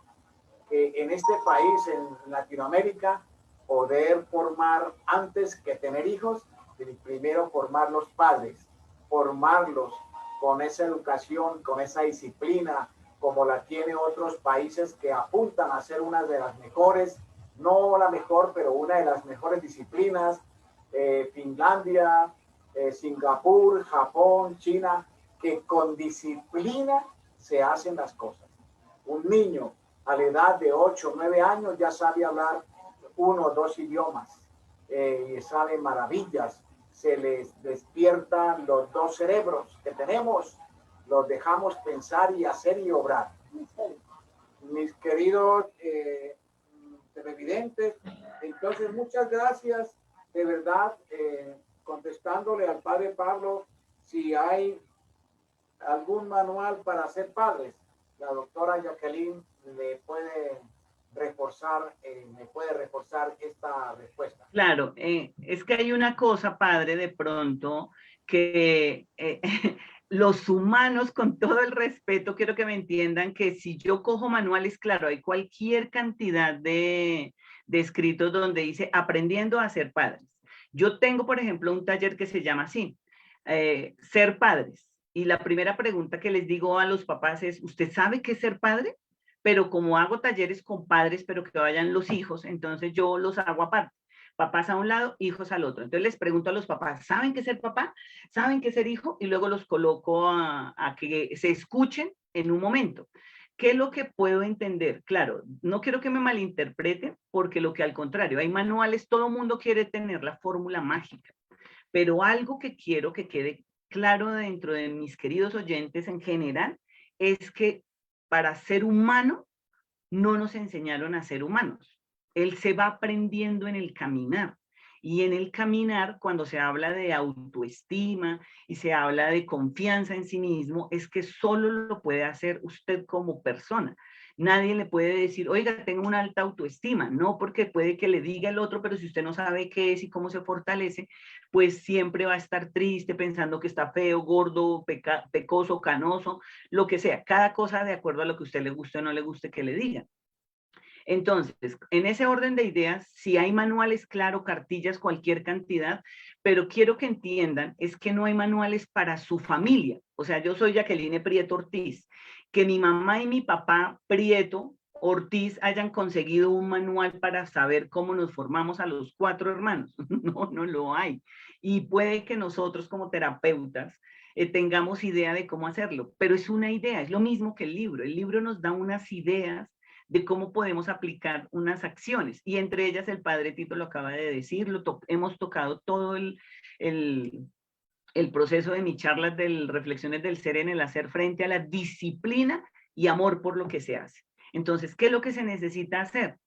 en este país, en Latinoamérica, poder formar antes que tener hijos, primero formar los padres, formarlos con esa educación, con esa disciplina, como la tienen otros países que apuntan a ser una de las mejores, no la mejor, pero una de las mejores disciplinas, Finlandia, Singapur, Japón, China, que con disciplina se hacen las cosas. Un niño a la edad de 8 o 9 años ya sabe hablar 1 o 2 idiomas, y sabe maravillas, se les despiertan los 2 cerebros que tenemos, los dejamos pensar y hacer y obrar. Mis queridos televidentes, entonces muchas gracias, de verdad, contestándole al padre Pablo, si hay algún manual para ser padres, la doctora Jacqueline le puede reforzar, me puede reforzar esta respuesta. Claro, es que hay una cosa, padre, de pronto, que los humanos, con todo el respeto, quiero que me entiendan que si yo cojo manuales, claro, hay cualquier cantidad de escritos donde dice aprendiendo a ser padres. Yo tengo, por ejemplo, un taller que se llama así, ser padres. Y la primera pregunta que les digo a los papás es, ¿usted sabe qué es ser padre? Pero como hago talleres con padres, pero que vayan los hijos, entonces yo los hago aparte. Papás a un lado, hijos al otro. Entonces les pregunto a los papás, ¿saben qué es ser papá? ¿Saben qué es ser hijo? Y luego los coloco a que se escuchen en un momento. ¿Qué es lo que puedo entender? Claro, no quiero que me malinterpreten, porque lo que al contrario, hay manuales, todo el mundo quiere tener la fórmula mágica, pero algo que quiero que quede claro dentro de mis queridos oyentes en general es que para ser humano no nos enseñaron a ser humanos. Él se va aprendiendo en el caminar. Y en el caminar, cuando se habla de autoestima y se habla de confianza en sí mismo, es que solo lo puede hacer usted como persona. Nadie le puede decir, oiga, tengo una alta autoestima. No, porque puede que le diga el otro, pero si usted no sabe qué es y cómo se fortalece, pues siempre va a estar triste pensando que está feo, gordo, pecoso, canoso, lo que sea. Cada cosa de acuerdo a lo que a usted le guste o no le guste que le diga. Entonces, en ese orden de ideas, si hay manuales, claro, cartillas, cualquier cantidad, pero quiero que entiendan, es que no hay manuales para su familia. O sea, yo soy Jacqueline Prieto Ortiz, que mi mamá y mi papá Prieto Ortiz hayan conseguido un manual para saber cómo nos formamos a los 4 hermanos. No, no lo hay. Y puede que nosotros como terapeutas tengamos idea de cómo hacerlo, pero es una idea, es lo mismo que el libro. El libro nos da unas ideas de cómo podemos aplicar unas acciones. Y entre ellas el padre Tito lo acaba de decir, hemos tocado todo el proceso de mis charlas de Reflexiones del Ser en el Hacer frente a la disciplina y amor por lo que se hace. Entonces, ¿qué es lo que se necesita hacer?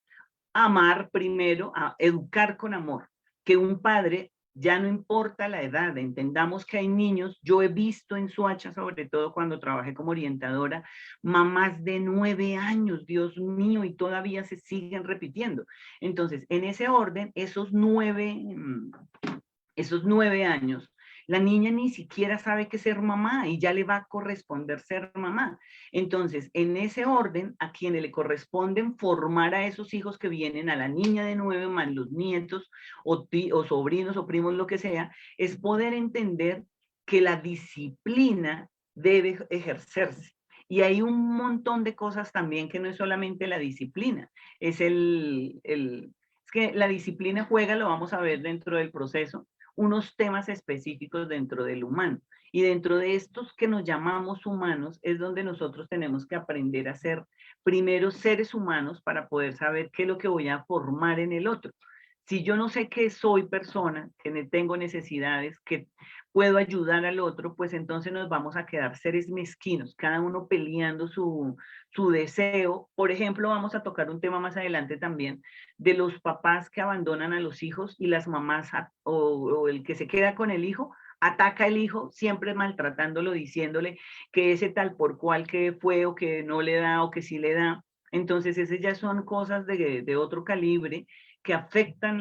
Amar primero, educar con amor. Que un padre Ya no importa la edad, entendamos que hay niños, yo he visto en Soacha, sobre todo cuando trabajé como orientadora, mamás de 9 años, Dios mío, y todavía se siguen repitiendo. Entonces, en ese orden, esos 9 años, la niña ni siquiera sabe qué ser mamá y ya le va a corresponder ser mamá. Entonces, en ese orden, a quienes le corresponden formar a esos hijos que vienen, a la niña de 9 más los nietos o sobrinos o primos, lo que sea, es poder entender que la disciplina debe ejercerse. Y hay un montón de cosas también que no es solamente la disciplina, es es que la disciplina juega, lo vamos a ver dentro del proceso, unos temas específicos dentro del humano. Y dentro de estos que nos llamamos humanos es donde nosotros tenemos que aprender a ser primero seres humanos para poder saber qué es lo que voy a formar en el otro. Si yo no sé que soy persona, que tengo necesidades, que puedo ayudar al otro, pues entonces nos vamos a quedar seres mezquinos, cada uno peleando su deseo. Por ejemplo, vamos a tocar un tema más adelante también de los papás que abandonan a los hijos y las mamás o el que se queda con el hijo ataca al hijo, siempre maltratándolo, diciéndole que ese tal por cual que fue o que no le da o que sí le da. Entonces, esas ya son cosas de otro calibre que afectan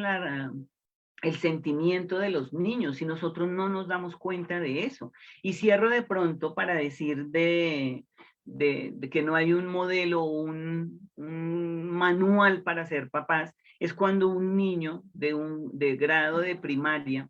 el sentimiento de los niños y nosotros no nos damos cuenta de eso. Y cierro de pronto para decir de que no hay un modelo, un manual para ser papás, es cuando un niño de grado de primaria,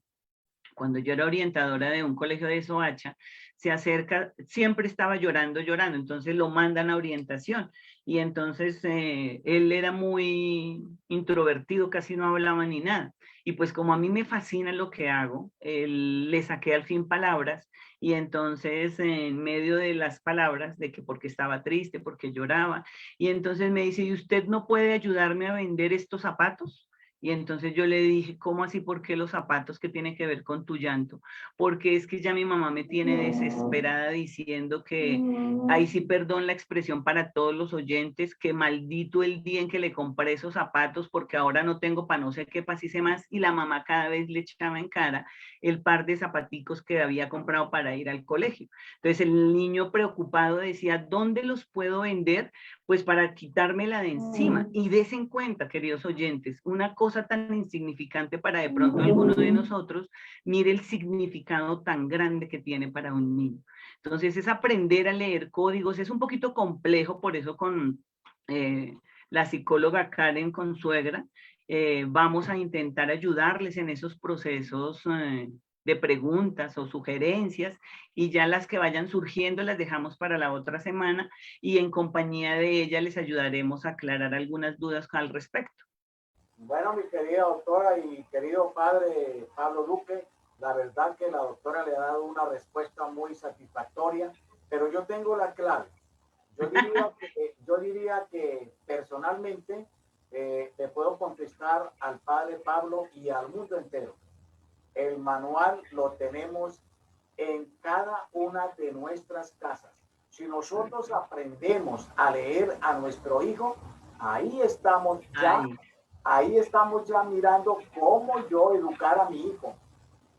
cuando yo era orientadora de un colegio de Soacha, se acerca, siempre estaba llorando, llorando, entonces lo mandan a orientación y entonces él era muy introvertido, casi no hablaba ni nada. Y pues como a mí me fascina lo que hago, le saqué al fin palabras y entonces en medio de las palabras, de que porque estaba triste, porque lloraba, y entonces me dice, ¿y usted no puede ayudarme a vender estos zapatos? Y entonces yo le dije, ¿cómo así? ¿Por qué los zapatos? ¿Qué tiene que ver con tu llanto? Porque es que ya mi mamá me tiene desesperada diciendo que, ahí sí, perdón la expresión para todos los oyentes, que maldito el día en que le compré esos zapatos porque ahora no tengo para no sé qué, para sí sé más. Y la mamá cada vez le echaba en cara el par de zapaticos que había comprado para ir al colegio. Entonces el niño preocupado decía, ¿dónde los puedo vender? Pues para quitármela de encima. Y des en cuenta, queridos oyentes, una cosa tan insignificante para de pronto alguno de nosotros, mire el significado tan grande que tiene para un niño. Entonces es aprender a leer códigos, es un poquito complejo, por eso con la psicóloga Karen Consuegra, vamos a intentar ayudarles en esos procesos de preguntas o sugerencias y ya las que vayan surgiendo las dejamos para la otra semana y en compañía de ella les ayudaremos a aclarar algunas dudas al respecto. Bueno, mi querida doctora y querido padre Pablo Duque, la verdad que la doctora le ha dado una respuesta muy satisfactoria, pero yo tengo la clave. Yo diría que personalmente le puedo contestar al padre Pablo y al mundo entero. El manual lo tenemos en cada una de nuestras casas. Si nosotros aprendemos a leer a nuestro hijo, ahí estamos ya, Ay, ahí estamos ya mirando cómo yo educar a mi hijo,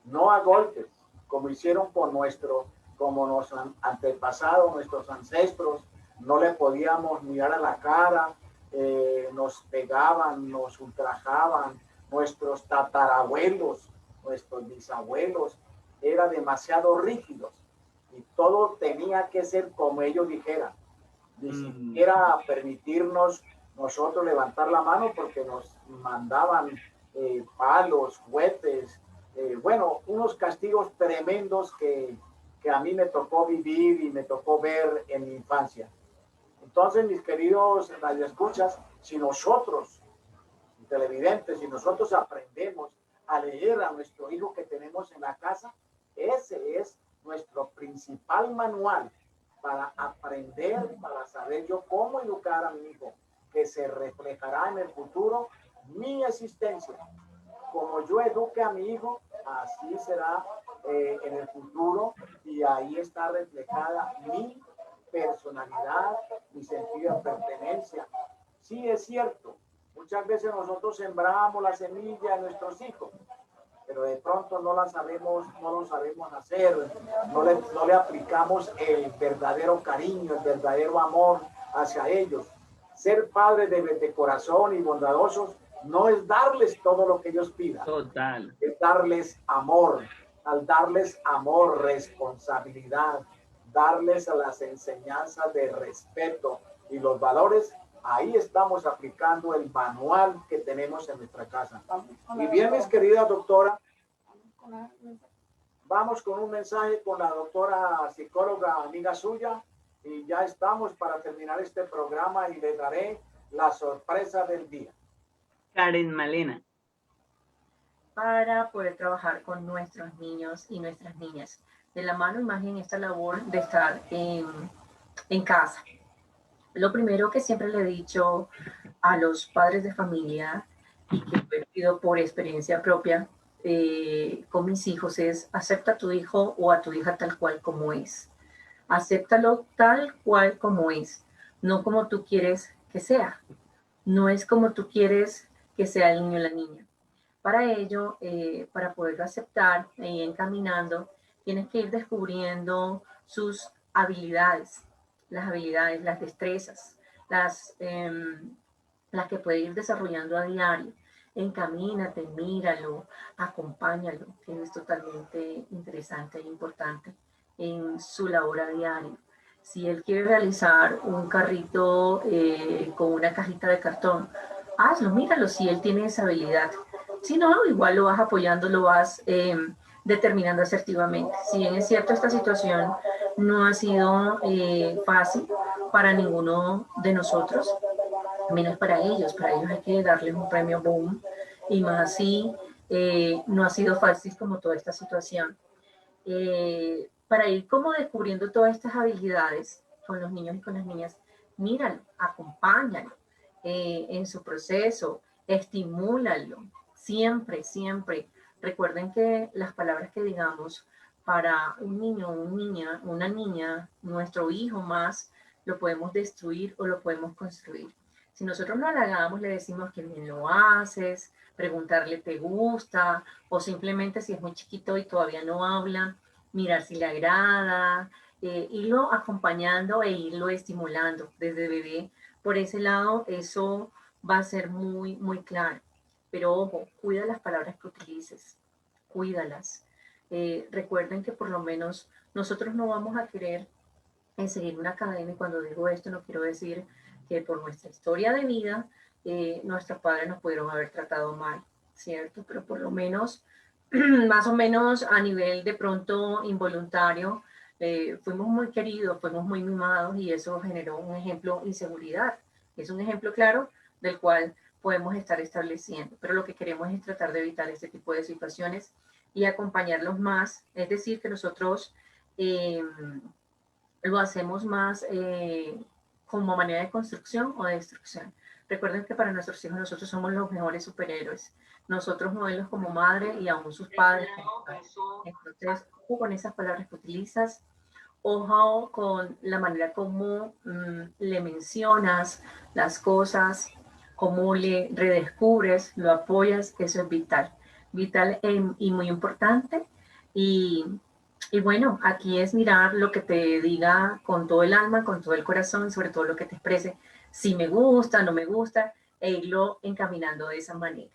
no a golpes, como hicieron como nos antepasados, nuestros ancestros, no le podíamos mirar a la cara, nos pegaban, nos ultrajaban, nuestros tatarabuelos, nuestros bisabuelos, eran demasiado rígidos y todo tenía que ser como ellos dijeran, ni siquiera permitirnos nosotros levantar la mano porque nos mandaban palos, juguetes, bueno, unos castigos tremendos que a mí me tocó vivir y me tocó ver en mi infancia. Entonces, mis queridos radioescuchas, si nosotros, televidentes, si nosotros aprendemos a leer a nuestro hijo que tenemos en la casa, ese es nuestro principal manual para aprender, para saber yo cómo educar a mi hijo, que se reflejará en el futuro mi existencia. Como yo eduque a mi hijo, así será en el futuro y ahí está reflejada mi personalidad, mi sentido de pertenencia. Sí, es cierto, muchas veces nosotros sembramos la semilla en nuestros hijos, pero de pronto no la sabemos, no lo sabemos hacer, no le aplicamos el verdadero cariño, el verdadero amor hacia ellos. Ser padres de corazón y bondadosos no es darles todo lo que ellos pidan. Total. Es darles amor. Al darles amor, responsabilidad, darles a las enseñanzas de respeto y los valores, ahí estamos aplicando el manual que tenemos en nuestra casa. Y bien, mis queridas doctoras, vamos con un mensaje con la doctora psicóloga amiga suya y ya estamos para terminar este programa y le daré la sorpresa del día. Karen Malena. Para poder trabajar con nuestros niños y nuestras niñas. De la mano, imaginen esta labor de estar en casa. Lo primero que siempre le he dicho a los padres de familia y que lo he vivido por experiencia propia con mis hijos es: acepta a tu hijo o a tu hija tal cual como es. Acéptalo tal cual como es, no como tú quieres que sea. No es como tú quieres que sea el niño o la niña. Para ello, para poderlo aceptar e ir encaminando, tienes que ir descubriendo sus habilidades, las destrezas, las que puede ir desarrollando a diario. Encamínate, míralo, acompáñalo, que es totalmente interesante e importante en su labor a diario. Si él quiere realizar un carrito con una cajita de cartón, hazlo, míralo si él tiene esa habilidad. Si no, igual lo vas apoyando, lo vas determinando asertivamente. Si bien es cierto, esta situación no ha sido fácil para ninguno de nosotros, menos para ellos hay que darles un premio boom, y más así no ha sido fácil como toda esta situación. Para ir como descubriendo todas estas habilidades con los niños y con las niñas, míralo, acompáñalo en su proceso, estimúlalo, siempre, siempre. Recuerden que las palabras que digamos para un niño, una niña, nuestro hijo más, lo podemos destruir o lo podemos construir. Si nosotros no halagamos, le decimos que bien lo haces, preguntarle te gusta, o simplemente si es muy chiquito y todavía no habla, mirar si le agrada, irlo acompañando e irlo estimulando desde bebé. Por ese lado, eso va a ser muy, muy claro. Pero ojo, cuida las palabras que utilices, cuídalas. Recuerden que por lo menos nosotros no vamos a querer seguir una cadena, y cuando digo esto no quiero decir que por nuestra historia de vida nuestros padres nos pudieron haber tratado mal, ¿cierto? Pero por lo menos, más o menos a nivel de pronto involuntario, fuimos muy queridos, fuimos muy mimados y eso generó un ejemplo de inseguridad. Es un ejemplo claro del cual podemos estar estableciendo, pero lo que queremos es tratar de evitar este tipo de situaciones y acompañarlos más, es decir, que nosotros lo hacemos más como manera de construcción o de destrucción. Recuerden que para nuestros hijos nosotros somos los mejores superhéroes. Nosotros modelos como madre y aún sus padres. Entonces, ojo con esas palabras que utilizas, ojo con la manera como le mencionas las cosas, cómo le redescubres, lo apoyas, eso es vital. Vital y muy importante. Y bueno, aquí es mirar lo que te diga con todo el alma, con todo el corazón, sobre todo lo que te exprese, si me gusta, no me gusta, e irlo encaminando de esa manera.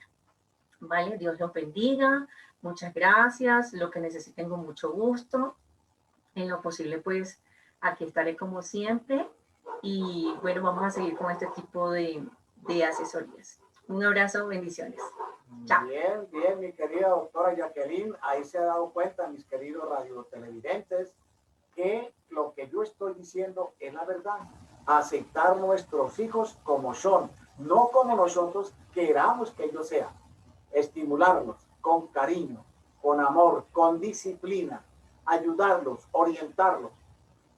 ¿Vale? Dios los bendiga, muchas gracias, lo que necesiten con mucho gusto. En lo posible, pues, aquí estaré como siempre. Y bueno, vamos a seguir con este tipo de asesorías. Un abrazo, bendiciones. Chao. Bien, bien, mi querida doctora Jacqueline, ahí se ha dado cuenta, mis queridos radiotelevidentes, que lo que yo estoy diciendo es la verdad. Aceptar nuestros hijos como son, no como nosotros queramos que ellos sean. Estimularlos con cariño, con amor, con disciplina, ayudarlos, orientarlos.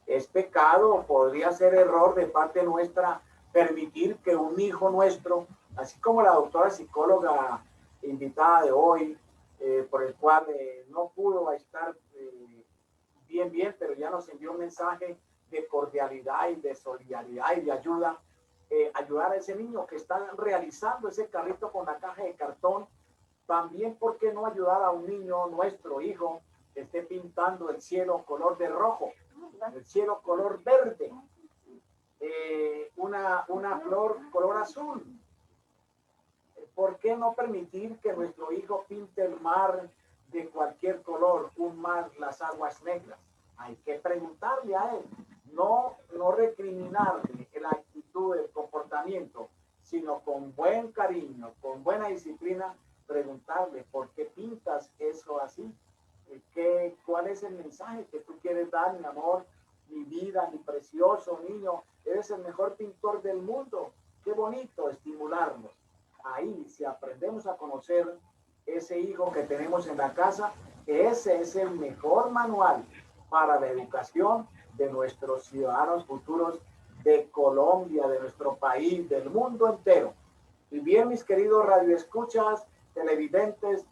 Es pecado, podría ser error de parte nuestra permitir que un hijo nuestro, así como la doctora psicóloga invitada de hoy, por el cual no pudo estar bien, pero ya nos envió un mensaje de cordialidad y de solidaridad y de ayuda, ayudar a ese niño que está realizando ese carrito con la caja de cartón También, ¿por qué no ayudar a un niño, nuestro hijo, que esté pintando el cielo color de rojo, el cielo color verde, una flor color azul? ¿Por qué no permitir que nuestro hijo pinte el mar de cualquier color, un mar, las aguas negras? Hay que preguntarle a él, no recriminarle la actitud, el comportamiento, sino con buen cariño, con buena disciplina, preguntarle, ¿por qué pintas eso así? ¿Cuál es el mensaje que tú quieres dar, mi amor, mi vida, mi precioso niño? Eres el mejor pintor del mundo. Qué bonito estimularnos. Ahí, si aprendemos a conocer ese hijo que tenemos en la casa, ese es el mejor manual para la educación de nuestros ciudadanos futuros de Colombia, de nuestro país, del mundo entero. Y bien, mis queridos radioescuchas, televidentes,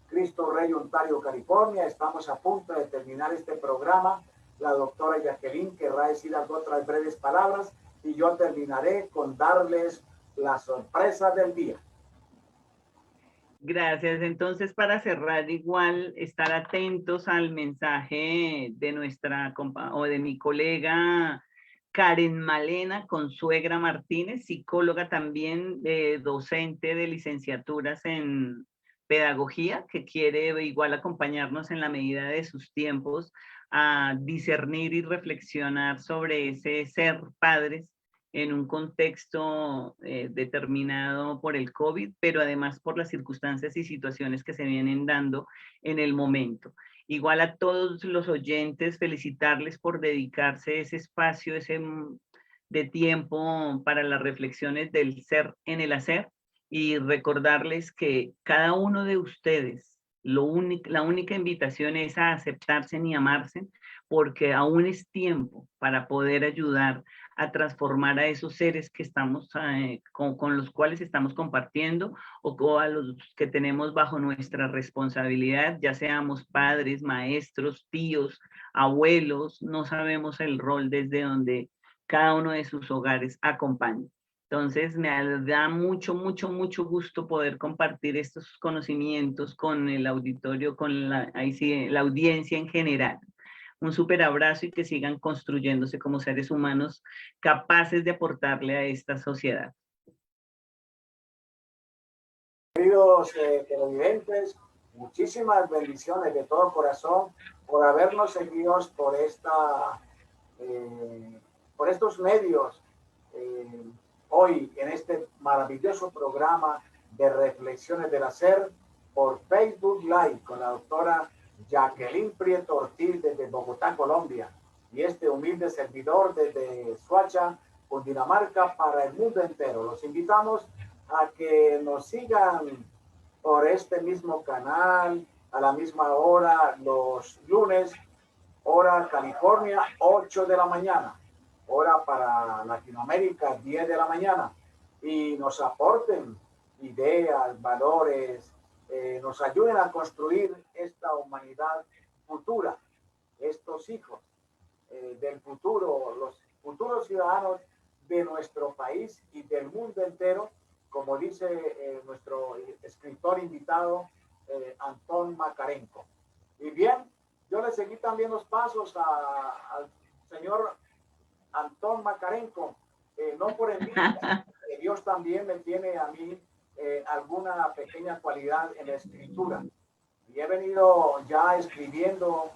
Cristo Rey, Ontario, California, estamos a punto de terminar este programa. La doctora Jacqueline querrá decir otras breves palabras y yo terminaré con darles la sorpresa del día. Gracias. Entonces, para cerrar, igual estar atentos al mensaje de nuestra o de mi colega Karen Malena Consuegra Martínez, psicóloga también, docente de licenciaturas en pedagogía, que quiere igual acompañarnos en la medida de sus tiempos a discernir y reflexionar sobre ese ser padres en un contexto determinado por el COVID, pero además por las circunstancias y situaciones que se vienen dando en el momento. Igual a todos los oyentes, felicitarles por dedicarse ese espacio, de tiempo para las reflexiones del ser en el hacer, y recordarles que cada uno de ustedes, la única invitación es a aceptarse y amarse, porque aún es tiempo para poder ayudar a transformar a esos seres que estamos, con los cuales estamos compartiendo, o a los que tenemos bajo nuestra responsabilidad, ya seamos padres, maestros, tíos, abuelos, no sabemos el rol desde donde cada uno de sus hogares acompaña. Entonces, me da mucho gusto poder compartir estos conocimientos con el auditorio, con la audiencia en general. Un súper abrazo y que sigan construyéndose como seres humanos capaces de aportarle a esta sociedad. Queridos televidentes, muchísimas bendiciones de todo corazón por habernos seguido por estos medios hoy en este maravilloso programa de Reflexiones del Hacer por Facebook Live con la doctora Jacqueline Prieto Ortiz desde Bogotá, Colombia, y este humilde servidor desde Soacha, Cundinamarca, para el mundo entero. Los invitamos a que nos sigan por este mismo canal a la misma hora los lunes, hora California, 8 de la mañana, hora para Latinoamérica, 10 de la mañana, y nos aporten ideas, valores, nos ayuden a construir esta humanidad futura, estos hijos del futuro, los futuros ciudadanos de nuestro país y del mundo entero, como dice nuestro escritor invitado, Antón Makarenko. Y bien, yo le seguí también los pasos al señor Antón Makarenko, no por envidia, Dios también me tiene a mí alguna pequeña cualidad en la escritura. Y he venido ya escribiendo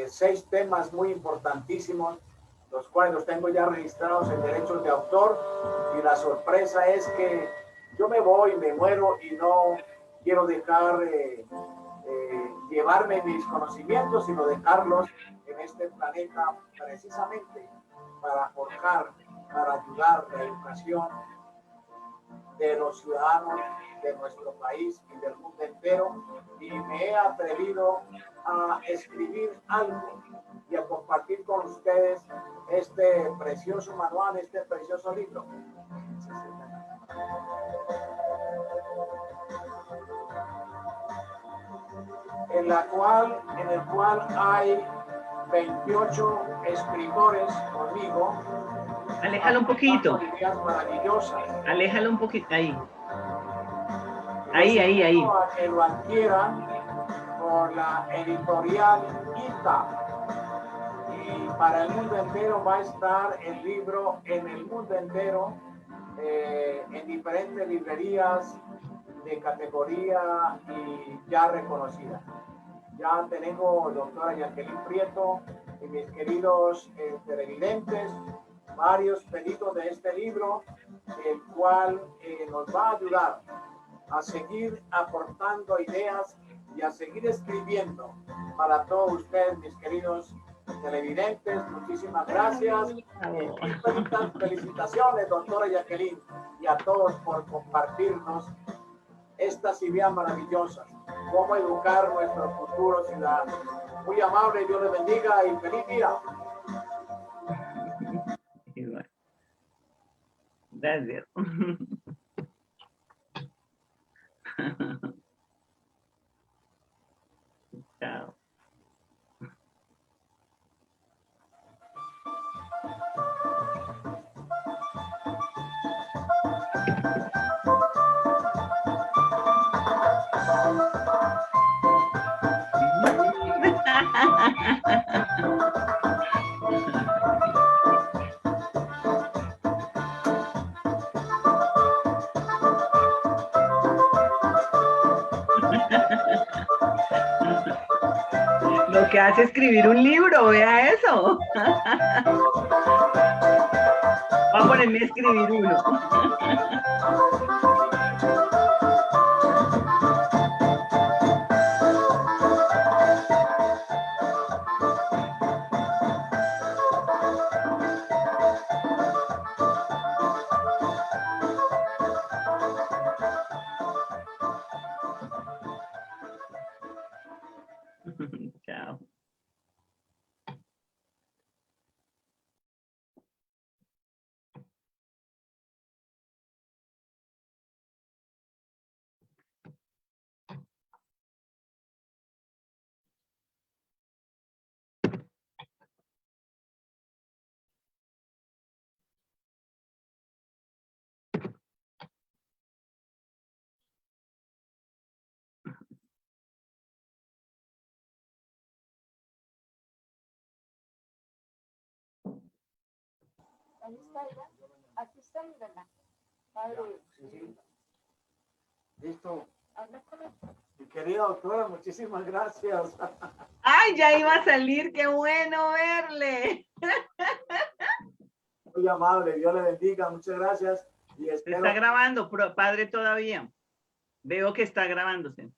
6 temas muy importantísimos, los cuales los tengo ya registrados en derechos de autor, y la sorpresa es que yo me voy, me muero y no quiero dejar llevarme mis conocimientos, sino dejarlos en este planeta precisamente para forjar, para ayudar la educación de los ciudadanos de nuestro país y del mundo entero, y me he atrevido a escribir algo y a compartir con ustedes este precioso manual, este precioso libro. En el cual hay 28 escritores conmigo. Aléjalo un poquito. Maravillosas. Aléjalo un poquito ahí. Ahí. A que lo adquieran por la editorial ITA. Y para el mundo entero va a estar el libro en el mundo entero, en diferentes librerías de categoría y ya reconocida. Ya tenemos, doctora Jacqueline Prieto y mis queridos televidentes, varios pedidos de este libro, el cual nos va a ayudar a seguir aportando ideas y a seguir escribiendo para todos ustedes, mis queridos televidentes. Muchísimas gracias. Felicitaciones, doctora Jacqueline, y a todos por compartirnos estas ideas maravillosas. Cómo educar nuestros futuros ciudadanos. Muy amable, Dios les bendiga y feliz día. Gracias. Chao. Lo que hace escribir un libro, vea eso. Voy a ponerme a escribir uno. Chao. Ahí está ella. Aquí está mi verdad. Padre. Sí. Listo. Habla con él. Mi querida doctora, muchísimas gracias. Ay, ya iba a salir, qué bueno verle. Muy amable, Dios le bendiga, muchas gracias. Y Se espero... está grabando, padre, todavía. Veo que está grabándose.